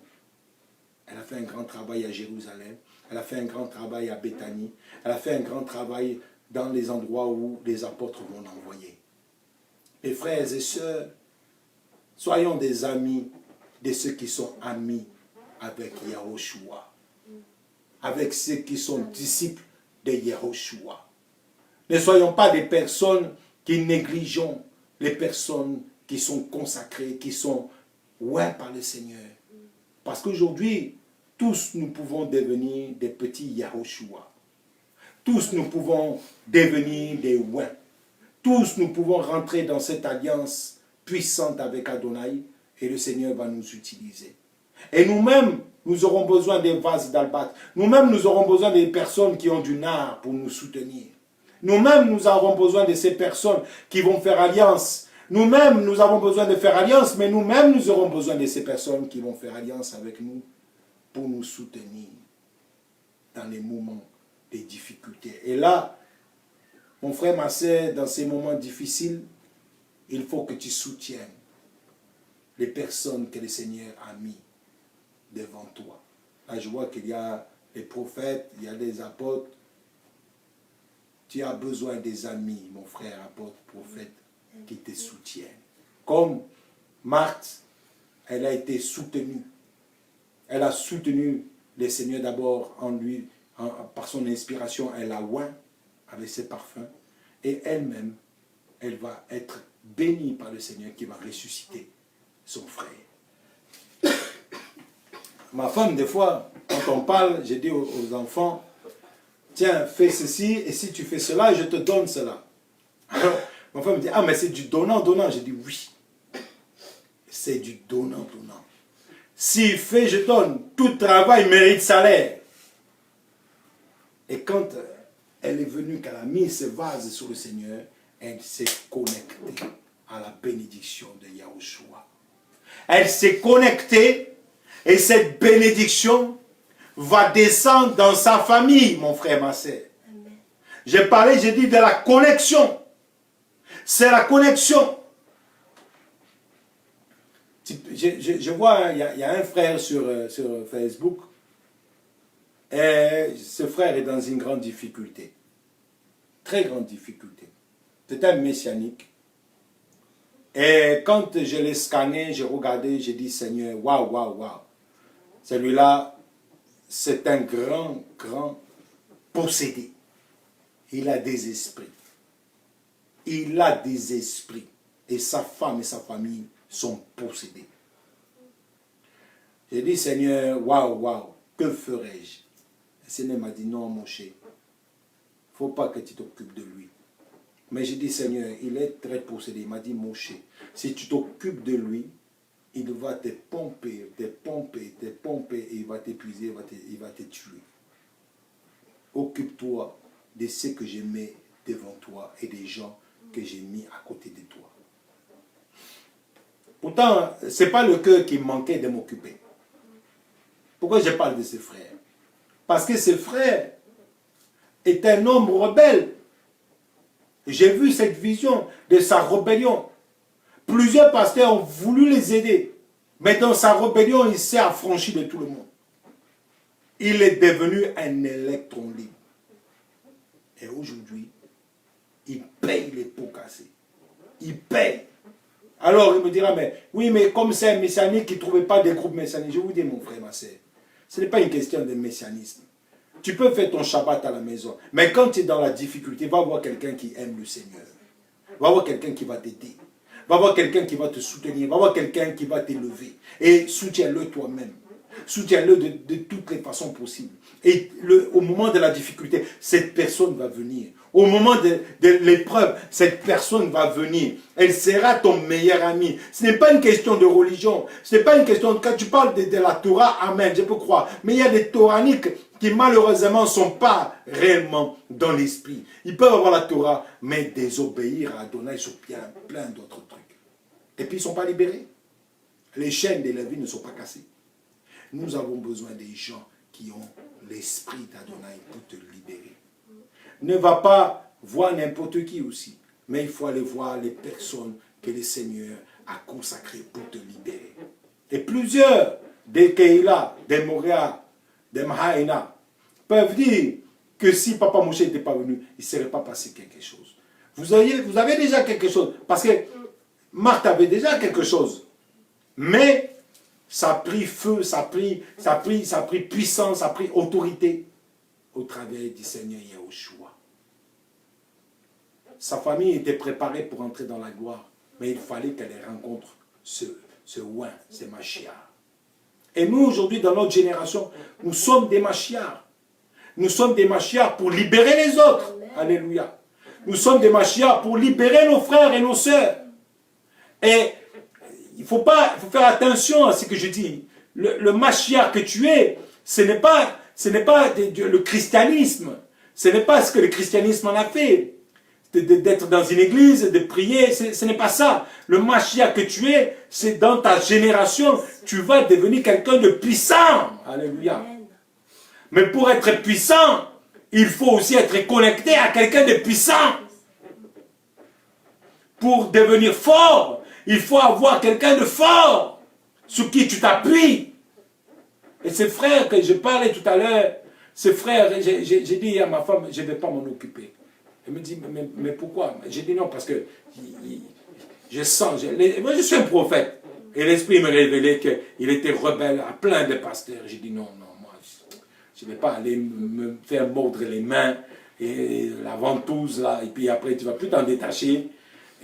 Elle a fait un grand travail à Jérusalem. Elle a fait un grand travail à Béthanie. Elle a fait un grand travail dans les endroits où les apôtres vont l'envoyer. Mes frères et sœurs, soyons des amis de ceux qui sont amis avec Yahushua. Avec ceux qui sont disciples de Yahushua. Ne soyons pas des personnes qui négligeons les personnes qui sont consacrées, qui sont ouées par le Seigneur. Parce qu'aujourd'hui, tous nous pouvons devenir des petits Yahushua. Tous nous pouvons devenir des ouins. Tous nous pouvons rentrer dans cette alliance puissante avec Adonai et le Seigneur va nous utiliser. Et nous-mêmes, nous aurons besoin des vases d'albâtre. Nous-mêmes, nous aurons besoin des personnes qui ont du nard pour nous soutenir. Nous-mêmes, nous aurons besoin de ces personnes qui vont faire alliance. Nous-mêmes, nous avons besoin de faire alliance, mais nous-mêmes, nous aurons besoin de ces personnes qui vont faire alliance avec nous pour nous soutenir dans les moments des difficultés. Et là, mon frère, ma soeur, dans ces moments difficiles, il faut que tu soutiennes les personnes que le Seigneur a mis devant toi. Là, je vois qu'il y a les prophètes, il y a des apôtres. Tu as besoin des amis, mon frère, apôtre, prophète, qui te soutiennent. Comme Marthe, elle a été soutenue. Elle a soutenu le Seigneur d'abord en lui, par son inspiration, elle a oint avec ses parfums. Et elle-même, elle va être bénie par le Seigneur qui va ressusciter son frère. Ma femme, des fois, quand on parle, je dis aux enfants, tiens, fais ceci, et si tu fais cela, je te donne cela. Alors, ma femme me dit, ah, mais c'est du donnant-donnant. Je dis, oui, c'est du donnant-donnant. S'il fait, je donne. Tout travail mérite salaire. Et quand elle est venue, qu'elle a mis ce vase sur le Seigneur, elle s'est connectée à la bénédiction de Yahushua. Elle s'est connectée et cette bénédiction va descendre dans sa famille, mon frère, ma sœur. J'ai parlé, j'ai dit de la connexion. C'est la connexion. Je vois, il y a un frère sur Facebook. Et ce frère est dans une grande difficulté. Très grande difficulté. C'est un messianique. Et quand je l'ai scanné, j'ai regardé, j'ai dit, Seigneur, waouh, waouh, waouh. Celui-là, c'est un grand, grand possédé. Il a des esprits. Il a des esprits. Et sa femme et sa famille sont possédés. J'ai dit, Seigneur, waouh, waouh, que ferais-je? Le Seigneur m'a dit, non, mon cher, il ne faut pas que tu t'occupes de lui. Mais j'ai dit, Seigneur, il est très possédé. Il m'a dit, mon cher, si tu t'occupes de lui, il va te pomper, et il va t'épuiser, il va te tuer. Occupe-toi de ce que je mets devant toi et des gens que j'ai mis à côté de toi. Pourtant, ce n'est pas le cœur qui manquait de m'occuper. Pourquoi je parle de ce frère? Parce que ce frère est un homme rebelle. J'ai vu cette vision de sa rébellion. Plusieurs pasteurs ont voulu les aider. Mais dans sa rébellion, il s'est affranchi de tout le monde. Il est devenu un électron libre. Et aujourd'hui, il paye les pots cassés. Il paye. Alors il me dira, mais oui, mais comme c'est un messianique qui ne trouvait pas de groupe messianique, je vous dis, mon frère, ma sœur, ce n'est pas une question de messianisme. Tu peux faire ton Shabbat à la maison, mais quand tu es dans la difficulté, va voir quelqu'un qui aime le Seigneur. Va voir quelqu'un qui va t'aider. Va voir quelqu'un qui va te soutenir. Va voir quelqu'un qui va t'élever. Et soutiens-le toi-même. Soutiens-le de toutes les façons possibles. Et au moment de la difficulté, cette personne va venir. Au moment de l'épreuve, cette personne va venir. Elle sera ton meilleur ami. Ce n'est pas une question de religion. Ce n'est pas une question... Quand tu parles de la Torah, amen, je peux croire. Mais il y a des Toraniques qui malheureusement ne sont pas réellement dans l'esprit. Ils peuvent avoir la Torah, mais désobéir à Adonai sur plein d'autres trucs. Et puis ils ne sont pas libérés. Les chaînes de la vie ne sont pas cassées. Nous avons besoin des gens qui ont l'esprit d'Adonai pour te libérer. Ne va pas voir n'importe qui aussi, mais il faut aller voir les personnes que le Seigneur a consacrées pour te libérer. Et plusieurs des Keïla, des Moria, des Mahaïna peuvent dire que si Papa Moshe n'était pas venu, il ne serait pas passé quelque chose. Vous avez déjà quelque chose, parce que Marthe avait déjà quelque chose, mais ça a pris feu, ça a pris puissance, ça a pris autorité au travers du Seigneur Yahushua. Sa famille était préparée pour entrer dans la gloire, mais il fallait qu'elle rencontre ce ouin, ce Mashiach. Et nous, aujourd'hui, dans notre génération, nous sommes des Mashiach. Nous sommes des Mashiach pour libérer les autres. Amen. Alléluia. Nous sommes des Mashiach pour libérer nos frères et nos sœurs. Et il faut faire attention à ce que je dis. Le Mashiach que tu es, ce n'est pas le christianisme. Ce n'est pas ce que le christianisme en a fait. D'être dans une église, de prier, ce n'est pas ça. Le Mashiach que tu es, c'est dans ta génération, tu vas devenir quelqu'un de puissant. Alléluia. Mais pour être puissant, il faut aussi être connecté à quelqu'un de puissant. Pour devenir fort, il faut avoir quelqu'un de fort sur qui tu t'appuies. Et ce frère que je parlais tout à l'heure, ce frère, j'ai dit à ma femme, je ne vais pas m'en occuper. Elle me dit, mais pourquoi? J'ai dit non, parce que je sens, moi je suis un prophète. Et l'Esprit me révélait qu'il était rebelle à plein de pasteurs. J'ai dit non, moi, je ne vais pas aller me faire mordre les mains et la ventouse là, et puis après tu ne vas plus t'en détacher.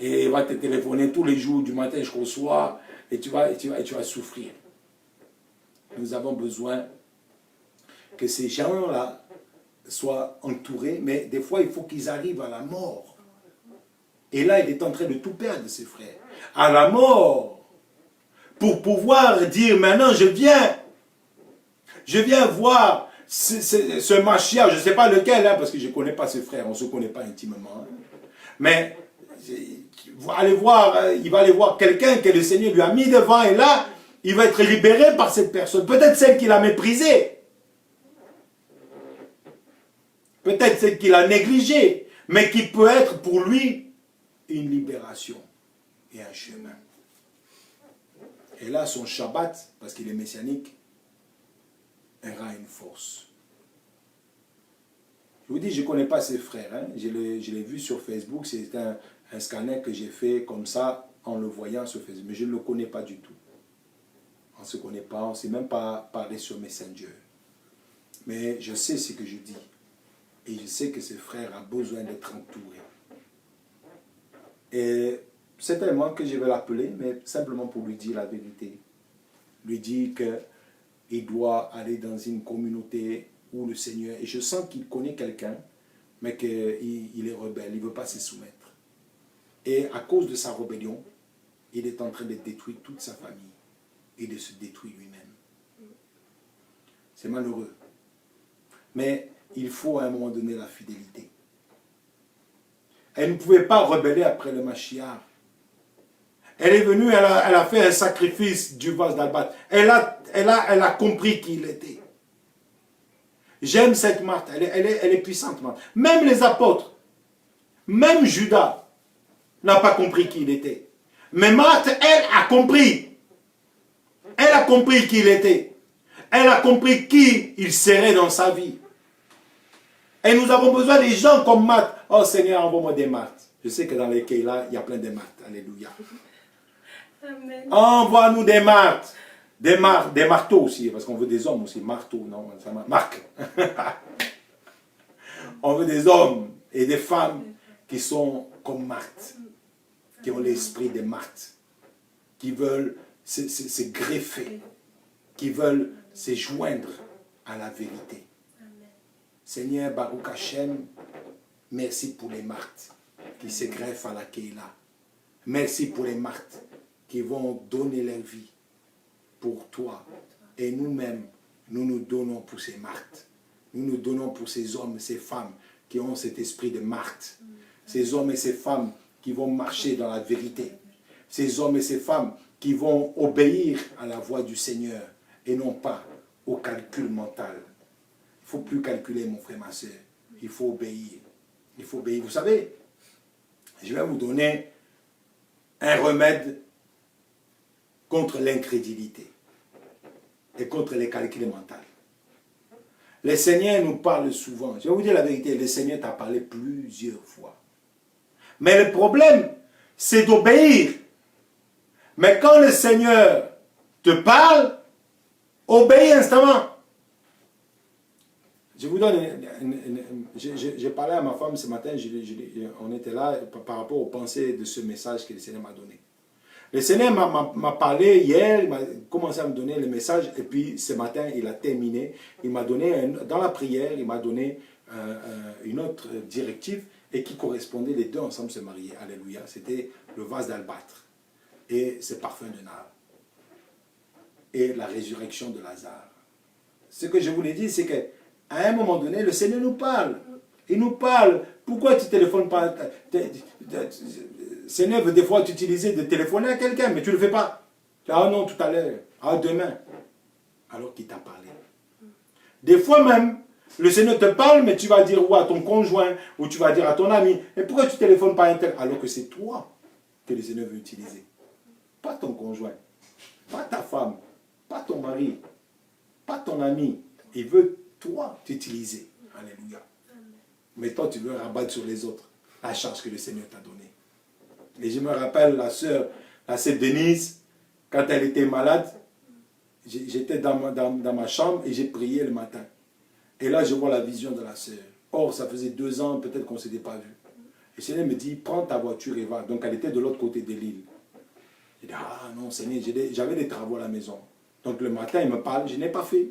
Et il va te téléphoner tous les jours, du matin jusqu'au soir. et tu vas souffrir. Nous avons besoin que ces gens-là soient entourés, mais des fois, il faut qu'ils arrivent à la mort. Et là, il est en train de tout perdre, ses frères. À la mort, pour pouvoir dire, maintenant, je viens voir ce Mashiach, je ne sais pas lequel, hein, parce que je ne connais pas ses frères, on ne se connaît pas intimement. Hein. Mais, il va aller voir quelqu'un que le Seigneur lui a mis devant, et là, il va être libéré par cette personne. Peut-être celle qu'il a méprisée. Peut-être celle qu'il a négligée. Mais qui peut être pour lui une libération et un chemin. Et là, son Shabbat, parce qu'il est messianique, aura une force. Je vous dis, je ne connais pas ses frères. Hein. Je l'ai vu sur Facebook. C'est un scanner que j'ai fait comme ça, en le voyant sur Facebook. Mais je ne le connais pas du tout. On ne se connaît pas, on ne sait même pas parler sur Messenger. Mais je sais ce que je dis. Et je sais que ce frère a besoin d'être entouré. Et c'est tellement que je vais l'appeler, mais simplement pour lui dire la vérité. Lui dire qu'il doit aller dans une communauté où le Seigneur... Et je sens qu'il connaît quelqu'un, mais qu'il est rebelle, il ne veut pas se soumettre. Et à cause de sa rébellion, il est en train de détruire toute sa famille. Et de se détruire lui-même. C'est malheureux. Mais il faut à un moment donné la fidélité. Elle ne pouvait pas rebeller après le Mashiach. Elle est venue, elle a fait un sacrifice du vase d'Albat. Elle a compris qui il était. J'aime cette Marthe, elle est puissante, Marthe. Même les apôtres, même Judas n'a pas compris qui il était. Mais Marthe, elle a compris. Elle a compris qui il était. Elle a compris qui il serait dans sa vie. Et nous avons besoin des gens comme Marthe. Oh Seigneur, envoie-moi des Marthes. Je sais que dans les Keïla, il y a plein de Marthes. Alléluia. Amen. Envoie-nous des Marthes. Des marteaux aussi, parce qu'on veut des hommes aussi. Marteau, non, ça marque. On veut des hommes et des femmes qui sont comme Marthe. Qui ont l'esprit de Marthe. Qui veulent se greffer, qui veulent se joindre à la vérité. Amen. Seigneur Baruch Hashem, merci pour les Marthes qui se greffent à la Keïla. Merci pour les Marthes qui vont donner leur vie pour toi. Et nous-mêmes, nous nous donnons pour ces Marthes. Nous nous donnons pour ces hommes, ces femmes qui ont cet esprit de Marthe. Ces hommes et ces femmes qui vont marcher dans la vérité. Ces hommes et ces femmes qui vont obéir à la voix du Seigneur et non pas au calcul mental. Il ne faut plus calculer, mon frère, ma soeur. Il faut obéir. Il faut obéir. Vous savez, je vais vous donner un remède contre l'incrédulité et contre les calculs mentaux. Le Seigneur nous parle souvent. Je vais vous dire la vérité, le Seigneur t'a parlé plusieurs fois. Mais le problème, c'est d'obéir. Mais quand le Seigneur te parle, obéis instamment. Je vous donne, j'ai parlé à ma femme ce matin, on était là par rapport aux pensées de ce message que le Seigneur m'a donné. Le Seigneur m'a parlé hier, il m'a commencé à me donner le message, et puis ce matin, il a terminé. Il m'a donné, dans la prière, il m'a donné une autre directive, et qui correspondait, les deux ensemble se marier. Alléluia. C'était le vase d'albâtre et ce parfum de nard. Et la résurrection de Lazare. Ce que je voulais dire, c'est qu'à un moment donné, le Seigneur nous parle. Il nous parle. Pourquoi tu ne téléphones pas? Seigneur veut des fois t'utiliser de téléphoner à quelqu'un, mais tu ne le fais pas. Ah non, tout à l'heure. Ah, demain. Alors qu'il t'a parlé. Des fois même, le Seigneur te parle, mais tu vas dire à ton conjoint, ou tu vas dire à ton ami, et pourquoi tu ne téléphones pas à un tel? Alors que c'est toi que le Seigneur veut utiliser. Pas ton conjoint, pas ta femme, pas ton mari, pas ton ami. Il veut toi t'utiliser. Alléluia. Mais toi, tu veux rabattre sur les autres la charge que le Seigneur t'a donnée. Et je me rappelle la sœur Denise, quand elle était malade, j'étais dans ma chambre et j'ai prié le matin. Et là, je vois la vision de la sœur. Or, ça faisait 2 ans, peut-être qu'on ne s'était pas vu. Et le Seigneur me dit, prends ta voiture et va. Donc, elle était de l'autre côté de l'île. J'ai dit, ah non, Seigneur, j'avais des travaux à la maison. Donc le matin, il me parle, je n'ai pas fait.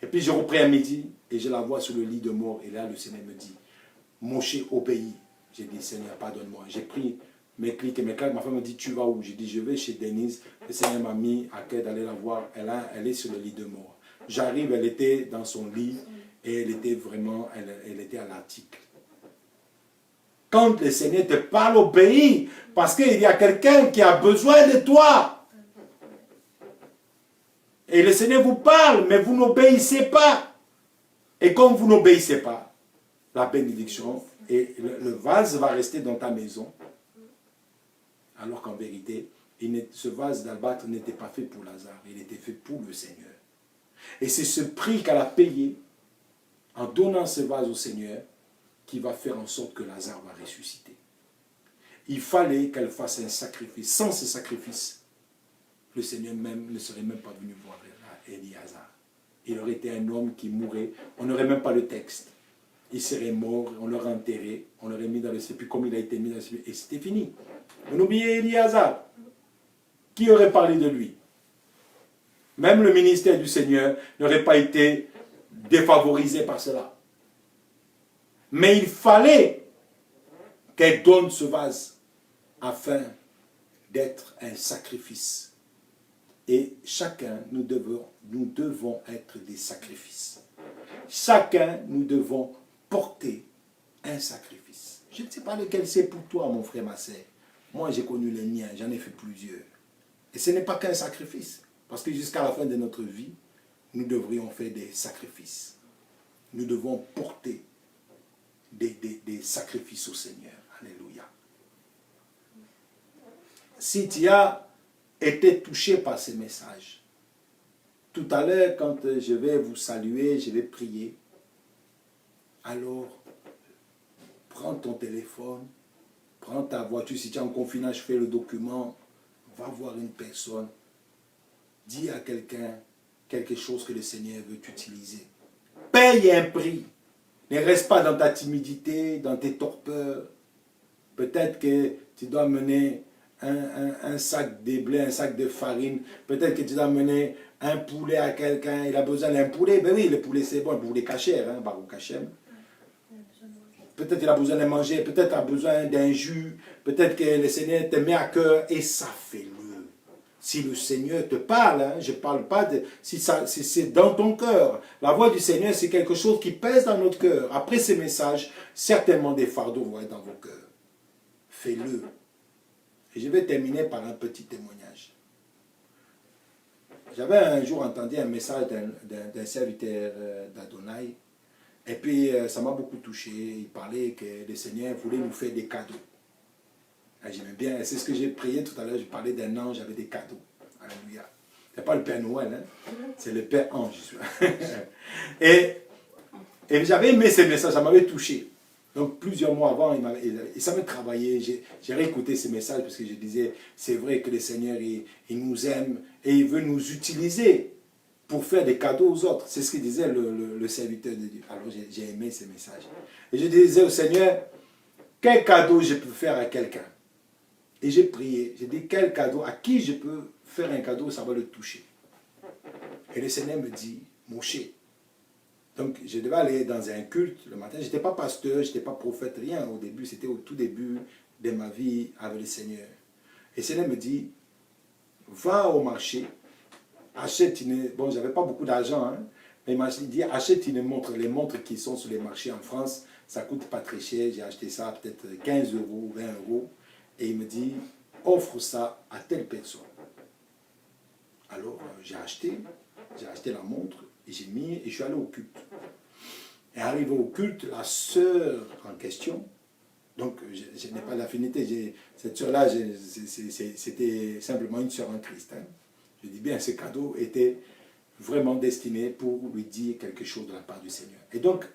Et puis je reprends à midi et je la vois sur le lit de mort. Et là, le Seigneur me dit, Moshe, obéis. J'ai dit, Seigneur, pardonne-moi. J'ai pris mes clics et mes claques. Ma femme me dit, tu vas où? J'ai dit, je vais chez Denise. Le Seigneur m'a mis à cœur d'aller la voir. Elle est sur le lit de mort. J'arrive, elle était dans son lit et elle était vraiment, elle était à l'article. Quand le Seigneur te parle, obéis. Parce qu'il y a quelqu'un qui a besoin de toi. Et le Seigneur vous parle, mais vous n'obéissez pas. Et comme vous n'obéissez pas, la bénédiction et le vase va rester dans ta maison. Alors qu'en vérité, ce vase d'albâtre n'était pas fait pour Lazare, il était fait pour le Seigneur. Et c'est ce prix qu'elle a payé en donnant ce vase au Seigneur qui va faire en sorte que Lazare va ressusciter. Il fallait qu'elle fasse un sacrifice. Sans ce sacrifice, le Seigneur même ne serait même pas venu voir Éliazar. Il aurait été un homme qui mourrait. On n'aurait même pas le texte. Il serait mort, on l'aurait enterré, on l'aurait mis dans le sépulcre comme il a été mis dans le sépulcre. Et c'était fini. On oubliait Éliazar. Qui aurait parlé de lui? Même le ministère du Seigneur n'aurait pas été défavorisé par cela. Mais il fallait qu'elle donne ce vase afin d'être un sacrifice. Et chacun, nous devons être des sacrifices. Chacun, nous devons porter un sacrifice. Je ne sais pas lequel c'est pour toi, mon frère, ma sœur. Moi, j'ai connu les miens, j'en ai fait plusieurs. Et ce n'est pas qu'un sacrifice. Parce que jusqu'à la fin de notre vie, nous devrions faire des sacrifices. Nous devons porter des sacrifices au Seigneur. Alléluia. Si tu as été touché par ces messages, tout à l'heure, quand je vais vous saluer, je vais prier, alors, prends ton téléphone, prends ta voiture, si tu es en confinement, je fais le document, va voir une personne, dis à quelqu'un quelque chose que le Seigneur veut utiliser. Paye un prix. Ne reste pas dans ta timidité, dans tes torpeurs. Peut-être que tu dois mener un sac de blé, un sac de farine. Peut-être que tu dois mener un poulet à quelqu'un. Il a besoin d'un poulet. Ben oui, le poulet c'est bon, le poulet cachère, hein, barou cachem. Peut-être qu'il a besoin de manger, peut-être qu'il a besoin d'un jus. Peut-être que le Seigneur te met à cœur et ça fait-le. Si le Seigneur te parle, hein, je ne parle pas de... Si c'est dans ton cœur. La voix du Seigneur, c'est quelque chose qui pèse dans notre cœur. Après ces messages, certainement des fardeaux vont être dans vos cœurs. Fais-le. Et je vais terminer par un petit témoignage. J'avais un jour entendu un message d'un serviteur d'Adonai. Et puis, ça m'a beaucoup touché. Il parlait que le Seigneur voulait nous faire des cadeaux. J'aimais bien, c'est ce que j'ai prié tout à l'heure, je parlais d'un ange avec des cadeaux. Alléluia. Ce n'est pas le Père Noël, hein? C'est le Père Ange. et j'avais aimé ces messages, ça m'avait touché. Donc plusieurs mois avant, et ça me travaillait, j'ai réécouté ces messages parce que je disais, c'est vrai que le Seigneur, il nous aime et il veut nous utiliser pour faire des cadeaux aux autres. C'est ce que disait le serviteur de Dieu. Alors j'ai aimé ces messages. Et je disais au Seigneur, quel cadeau je peux faire à quelqu'un? Et j'ai prié, j'ai dit, quel cadeau, à qui je peux faire un cadeau, ça va le toucher. Et le Seigneur me dit, Moshe. Donc, je devais aller dans un culte le matin. Je n'étais pas pasteur, je n'étais pas prophète, rien au début. C'était au tout début de ma vie avec le Seigneur. Et le Seigneur me dit, va au marché, achète une... Bon, je n'avais pas beaucoup d'argent, hein, mais il m'a dit, achète une montre. Les montres qui sont sur les marchés en France, ça ne coûte pas très cher. J'ai acheté ça peut-être 15 euros, 20 euros. Et il me dit, offre ça à telle personne. Alors, j'ai acheté la montre, et j'ai mis, et je suis allé au culte. Et arrivé au culte, la sœur en question, donc je n'ai pas d'affinité, cette sœur-là, c'était simplement une sœur en Christ. Hein. Je dis bien, ce cadeau était vraiment destiné pour lui dire quelque chose de la part du Seigneur. Et donc,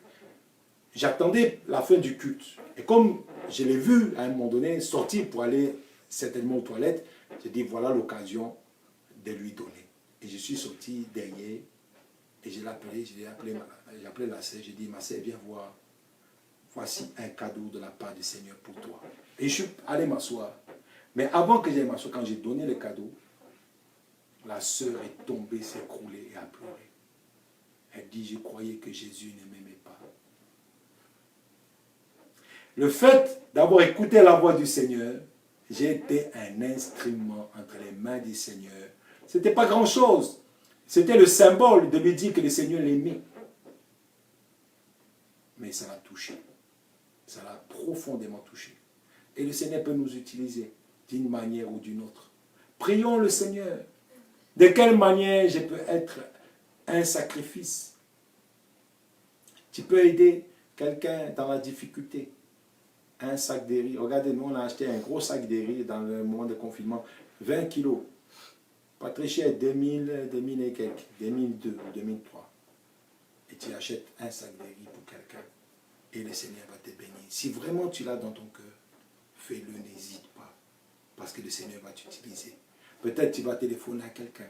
j'attendais la fin du culte. Et comme je l'ai vu à un moment donné sortir pour aller certainement aux toilettes, j'ai dit voilà l'occasion de lui donner. Et je suis sorti derrière et je l'ai appelé, j'ai appelé la sœur, j'ai dit ma sœur viens voir, voici un cadeau de la part du Seigneur pour toi. Et je suis allé m'asseoir. Mais avant que j'aille m'asseoir, quand j'ai donné le cadeau, la sœur est tombée, s'est écroulée et a pleuré. Elle dit, je croyais que Jésus ne m'aimait pas. Le fait d'avoir écouté la voix du Seigneur, j'ai été un instrument entre les mains du Seigneur. Ce n'était pas grand-chose. C'était le symbole de lui dire que le Seigneur l'aimait. Mais ça l'a touché. Ça l'a profondément touché. Et le Seigneur peut nous utiliser d'une manière ou d'une autre. Prions le Seigneur. De quelle manière je peux être un sacrifice? Tu peux aider quelqu'un dans la difficulté. Un sac de riz. Regardez, nous on a acheté un gros sac de riz dans le moment de confinement. 20 kilos. Pas très cher, 2000 et quelques. 2002 ou 2003. Et tu achètes un sac de riz pour quelqu'un. Et le Seigneur va te bénir. Si vraiment tu l'as dans ton cœur, fais-le, n'hésite pas. Parce que le Seigneur va t'utiliser. Peut-être tu vas téléphoner à quelqu'un.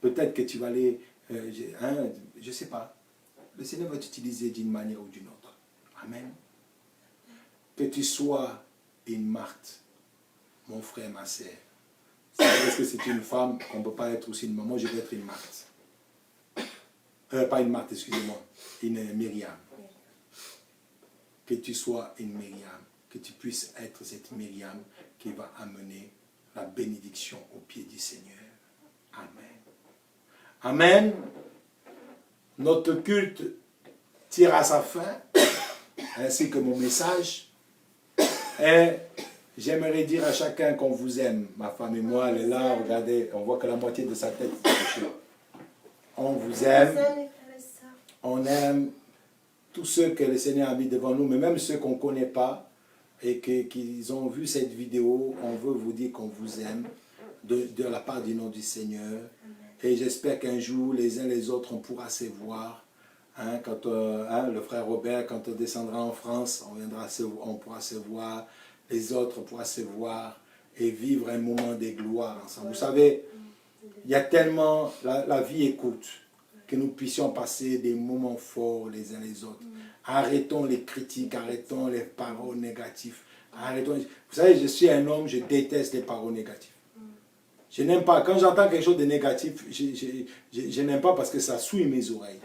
Peut-être que tu vas aller... je ne sais pas. Le Seigneur va t'utiliser d'une manière ou d'une autre. Amen. Que tu sois une Marthe, mon frère, ma sœur. Est-ce que c'est une femme qu'on ne peut pas être aussi une maman? Je veux être une Marthe. Pas une Marthe, excusez-moi. Une Myriam. Que tu sois une Myriam. Que tu puisses être cette Myriam qui va amener la bénédiction au pied du Seigneur. Amen. Amen. Notre culte tire à sa fin, ainsi que mon message. Et j'aimerais dire à chacun qu'on vous aime. Ma femme et moi, elle est là, regardez, on voit que la moitié de sa tête est touchée. On vous aime. On aime tous ceux que le Seigneur a mis devant nous, mais même ceux qu'on ne connaît pas et qu'ils ont vu cette vidéo, on veut vous dire qu'on vous aime de la part du nom du Seigneur. Et j'espère qu'un jour, les uns les autres, on pourra se voir. Hein, quand le frère Robert, quand on descendra en France, on pourra se voir. Les autres, on pourra se voir et vivre un moment de gloire ensemble. Vous savez, il y a tellement, la vie est courte, que nous puissions passer des moments forts les uns les autres. Arrêtons les critiques, arrêtons les paroles négatives. Arrêtons. Vous savez, je suis un homme, je déteste les paroles négatives. Je n'aime pas. Quand j'entends quelque chose de négatif, je n'aime pas parce que ça souille mes oreilles.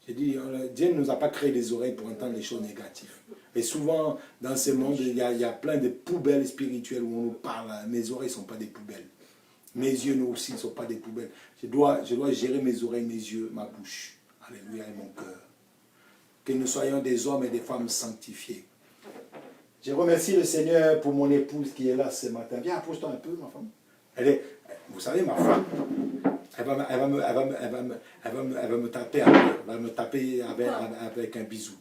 Je dis, Dieu ne nous a pas créé les oreilles pour entendre les choses négatives. Et souvent, dans ce monde, il y a plein de poubelles spirituelles où on nous parle. Mes oreilles ne sont pas des poubelles. Mes yeux, nous aussi, ne sont pas des poubelles. Je dois gérer mes oreilles, mes yeux, ma bouche. Alléluia, et mon cœur. Que nous soyons des hommes et des femmes sanctifiés. Je remercie le Seigneur pour mon épouse qui est là ce matin. Viens, approche-toi un peu, ma femme. Vous savez, ma femme, elle va me taper un peu. Elle va me taper avec un bisou.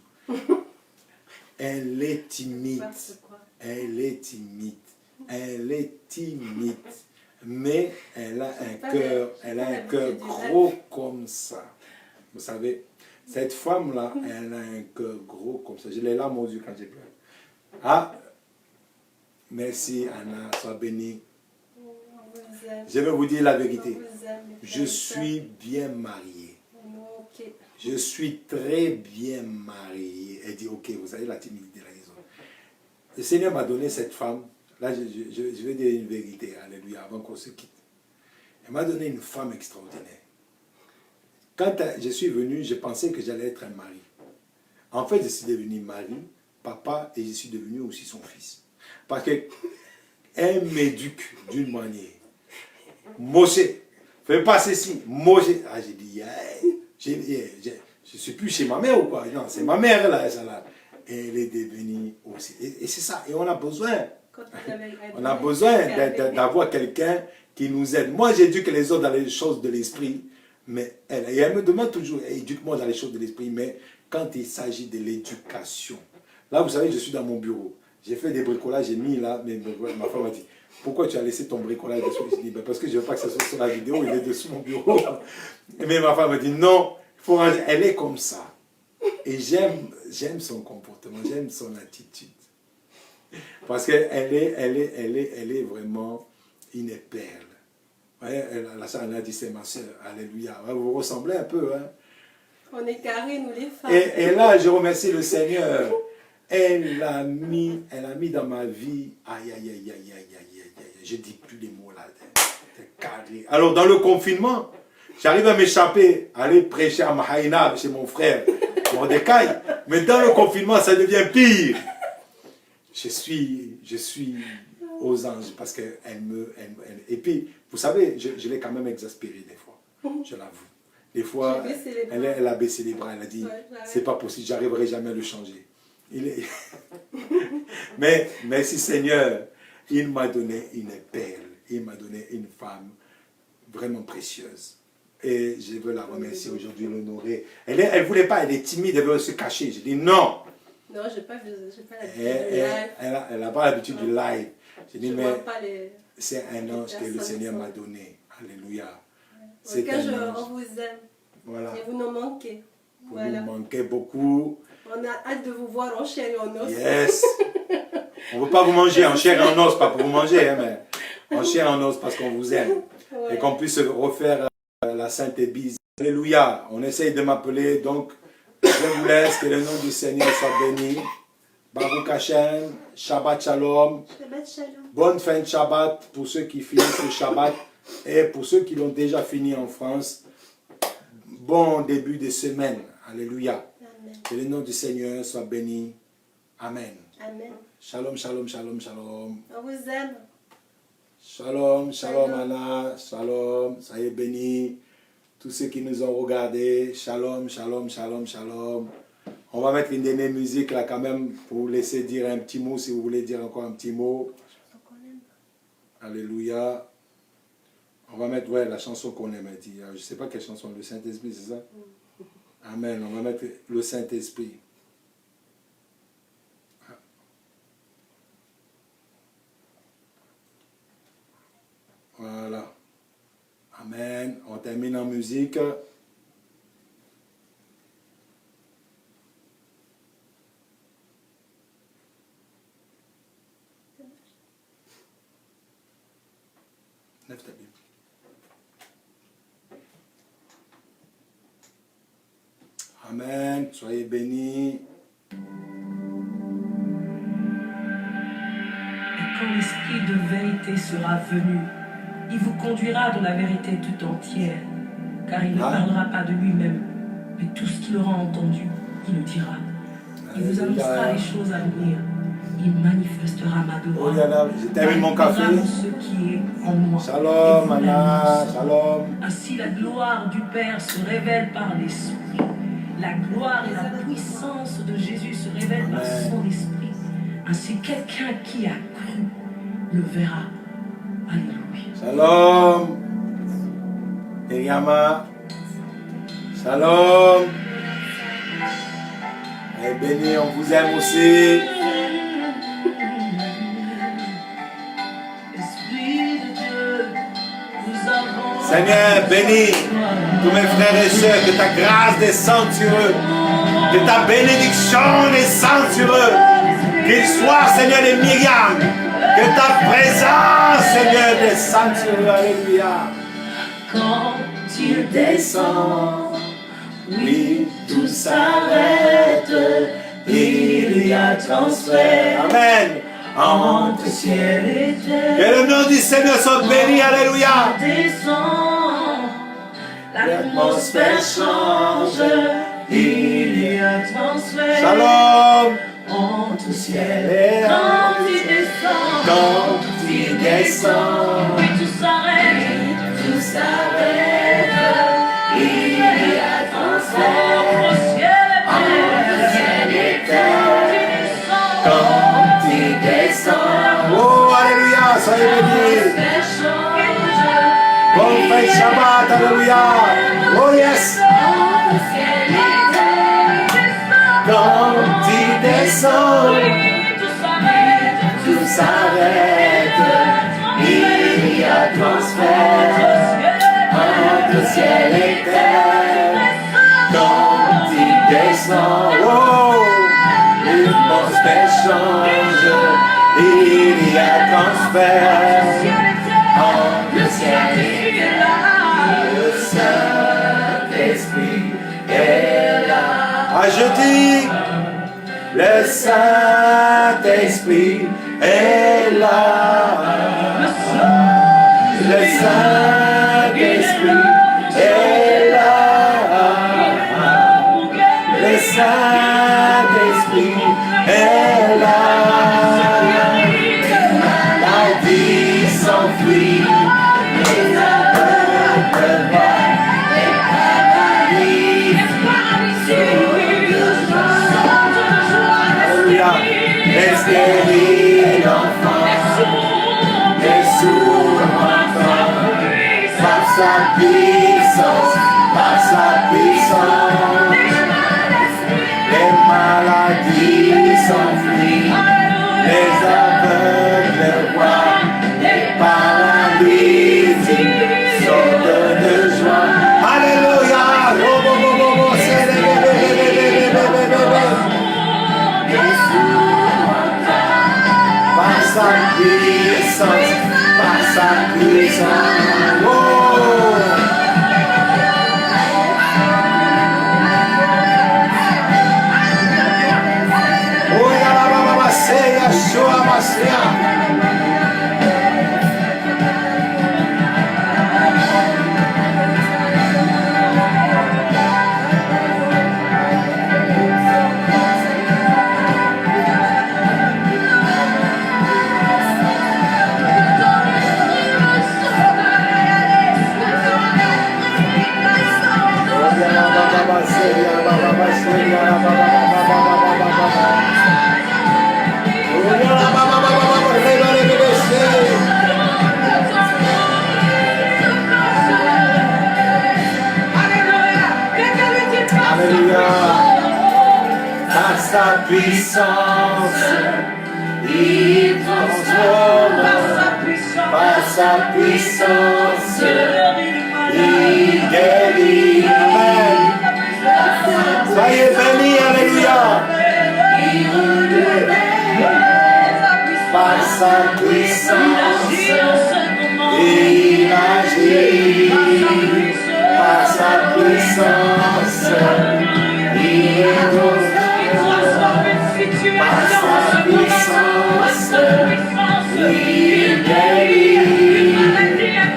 Elle est timide. Elle est timide. Elle est timide. Mais elle a un cœur gros comme ça. Vous savez, cette femme-là, elle a un cœur gros comme ça. J'ai les larmes aux yeux quand j'ai pleuré. Ah, merci Anna, sois bénie. Je vais vous dire la vérité. Je suis bien marié. Je suis très bien marié. Elle dit, ok, vous avez la timidité, la raison. Le Seigneur m'a donné cette femme. Là, je vais dire une vérité, alléluia, avant qu'on se quitte. Elle m'a donné une femme extraordinaire. Quand je suis venu, je pensais que j'allais être un mari. En fait, je suis devenu mari, papa, et je suis devenu aussi son fils. Parce qu'elle m'éduque d'une manière. Moshe, fais pas ceci. Moshe, j'ai dit, je ne suis plus chez ma mère ou quoi? Non, c'est ma mère là, là. Et elle est devenue aussi. Et c'est ça, et on a besoin. On a besoin d'avoir quelqu'un qui nous aide. Moi, j'éduque les autres dans les choses de l'esprit, mais elle me demande toujours, éduque-moi dans les choses de l'esprit, mais quand il s'agit de l'éducation, là, vous savez, je suis dans mon bureau. J'ai fait des bricolages, j'ai mis là, mais ma femme m'a dit, pourquoi tu as laissé ton bricolage dessous? Je dis, parce que je ne veux pas que ça soit sur la vidéo, il est dessous mon bureau. Mais ma femme m'a dit, non, faut ranger. Elle est comme ça. Et j'aime son comportement, j'aime son attitude. Parce qu'elle est vraiment une perle. Ouais, la sœur Anna dit, c'est ma sœur, alléluia. Ouais, vous ressemblez un peu. Hein? On est carrés, nous les femmes. Et là, je remercie le Seigneur. Elle a mis dans ma vie, aïe, aïe, aïe, aïe, aïe, aïe, aïe, aïe. Je dis plus les mots là. C'est carré. Alors dans le confinement, j'arrive à m'échapper, aller prêcher à Mahaïna chez mon frère Mordecai. Mais dans le confinement, ça devient pire. Je suis aux anges parce qu'elle et puis, vous savez, je l'ai quand même exaspérée des fois. Je l'avoue. Des fois, elle a baissé les bras. Elle a dit, c'est pas possible, j'arriverai jamais à le changer. Mais merci Seigneur, il m'a donné une perle. Il m'a donné une femme vraiment précieuse. Et je veux la remercier aujourd'hui, l'honorer. Elle ne voulait pas, elle est timide, elle veut se cacher. J'ai dit non. Non, je n'ai pas l'habitude du live. Elle n'a pas l'habitude du live. J'ai dit, mais les... c'est un ange que le Seigneur m'a donné. Alléluia. En tout cas, on vous aime. Voilà. Et vous nous manquez. Vous nous manquez beaucoup. On a hâte de vous voir en chair et en os. Yes. On ne veut pas vous manger en chair et en os, pas pour vous manger, hein, mais en chair et en os parce qu'on vous aime. Ouais. Et qu'on puisse refaire la sainte bise. Alléluia. On essaye de m'appeler, donc je vous laisse, que le nom du Seigneur soit béni. Baruch Hashem, Shabbat Shalom. Shabbat Shalom. Bonne fin de Shabbat pour ceux qui finissent le Shabbat et pour ceux qui l'ont déjà fini en France. Bon début de semaine. Alléluia. Amen. Que le nom du Seigneur soit béni. Amen. Amen. Shalom, shalom, shalom, shalom. On vous aime. Shalom, shalom, Anna. Shalom. Soyez bénis. Tous ceux qui nous ont regardés. Shalom, shalom, shalom, shalom. On va mettre une dernière musique là quand même pour vous laisser dire un petit mot si vous voulez dire encore un petit mot. Alléluia. On va mettre la chanson qu'on aime. Je ne sais pas quelle chanson, le Saint-Esprit, c'est ça? Amen. On va mettre le Saint-Esprit. Voilà. Amen. On termine en musique. Lève ta Bible. Amen. Soyez bénis. Et quand l'esprit de vérité sera venu, il vous conduira dans la vérité tout entière, car il ne parlera pas de lui-même, mais tout ce qu'il aura entendu, il le dira. Il vous annoncera les choses à venir. Il manifestera ma gloire. Je termine mon café. Ce qui est en moi. Shalom, Anna. Shalom. Ainsi la gloire du Père se révèle par l'Esprit. La gloire et la puissance de Jésus se révèlent par son Esprit. Ainsi quelqu'un qui a cru le verra. Alléluia. Shalom. Eliama. Shalom. Et béni, on vous aime aussi. Seigneur, bénis tous mes frères et sœurs, que ta grâce descende sur eux, que ta bénédiction descende sur eux, qu'ils soient, Seigneur, les Myriam, que ta présence, Seigneur, descende sur eux. Alléluia. Quand il descend, oui, tout s'arrête, il y a transfert. Amen. Entre ciel et terre. Que le nom du Seigneur soit béni. Alléluia. Descend, l'atmosphère change, il y a transfert. Shalom. Entre ciel et terre. Quand il descend, oui, tout s'arrête, il y a transfert. Entre ciel et terre. Quand il descend. Oh, alléluia, soyez bénis. Bonne fin de Shabbat, alléluia. Oh, yes. Quand il descend, tout s'arrête. Il y a transfert entre ciel et terre. Quand il descend, oh, l'atmosphère change. Il y a transfert entre le ciel et terre. Le Saint-Esprit est là. Ah, je dis, le Saint-Esprit est là. Saint-Esprit est là. Le Saint-Esprit est là. La vie s'enfuit. Les stériles enfants, les sourds entendent, par sa puissance, les maladies s'enfuient, les aveugles voient, les paralytiques sortent de joie. Alléluia! Par sa puissance, oh! Oh, Yalababa, Yeshua Mashiach. Par sa puissance, il transforme. Par sa puissance, il guérit. Amen. Soyez bénis, alléluia. Par sa puissance, il agit. Par sa puissance, il redonne. Par sa puissance, il guérit.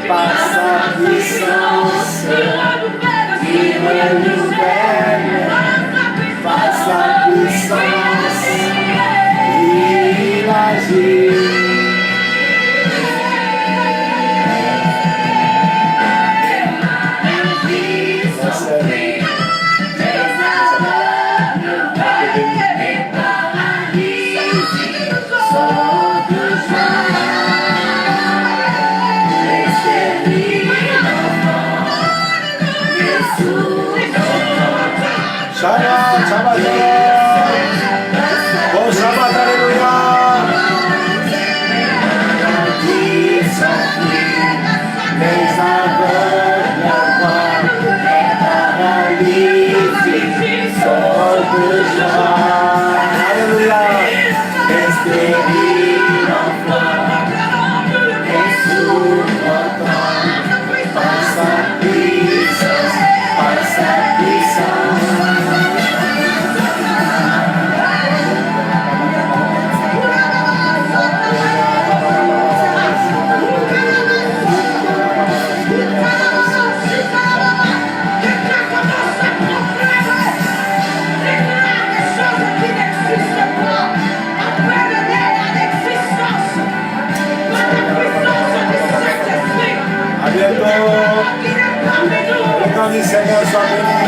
Par sa puissance, il renouvelle. Par sa puissance, il agit. Shabbat, Shabbat, oh Shabbat, alléluia. Les aveugles voient, les paralytiques sortent de joie. Alléluia. Les stériles enfants, les sourds entendent, par sa puissance, par sa puissance. À bientôt. Le nom du Seigneur soit béni.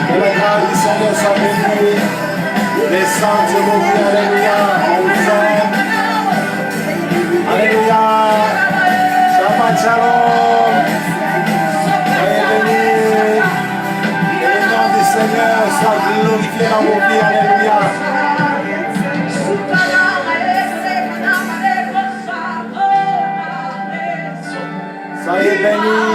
Que le nom du Seigneur soit béni. Les saints de vos vies, alléluia. On vous aime. Alléluia. Shabbat shalom. Soyez bénis. Que le nom du Seigneur soit glorifié dans vos vies, alléluia. Soyez bénis.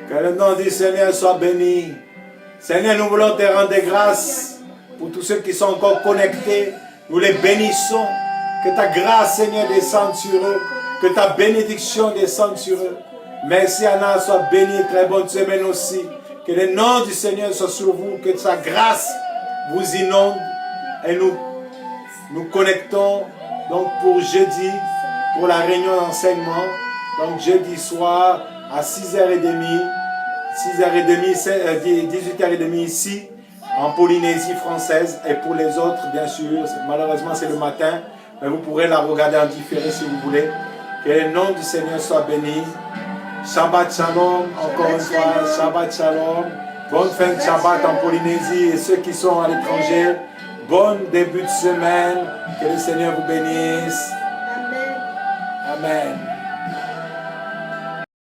Que le nom du Seigneur soit béni. Seigneur, nous voulons te rendre grâce pour tous ceux qui sont encore connectés. Nous les bénissons. Que ta grâce, Seigneur, descende sur eux. Que ta bénédiction descende sur eux. Merci Anna, sois bénie. Très bonne semaine aussi. Que le nom du Seigneur soit sur vous. Que sa grâce vous inonde. Et nous connectons donc pour jeudi, pour la réunion d'enseignement. Donc jeudi soir à 6h30, 18h30 ici en Polynésie française. Et pour les autres, bien sûr, malheureusement c'est le matin, mais vous pourrez la regarder en différé si vous voulez. Que le nom du Seigneur soit béni. Shabbat Shalom, encore une fois, Shabbat Shalom. Bonne fin de Shabbat en Polynésie et ceux qui sont à l'étranger, bon début de semaine. Que le Seigneur vous bénisse. Amen. Amen.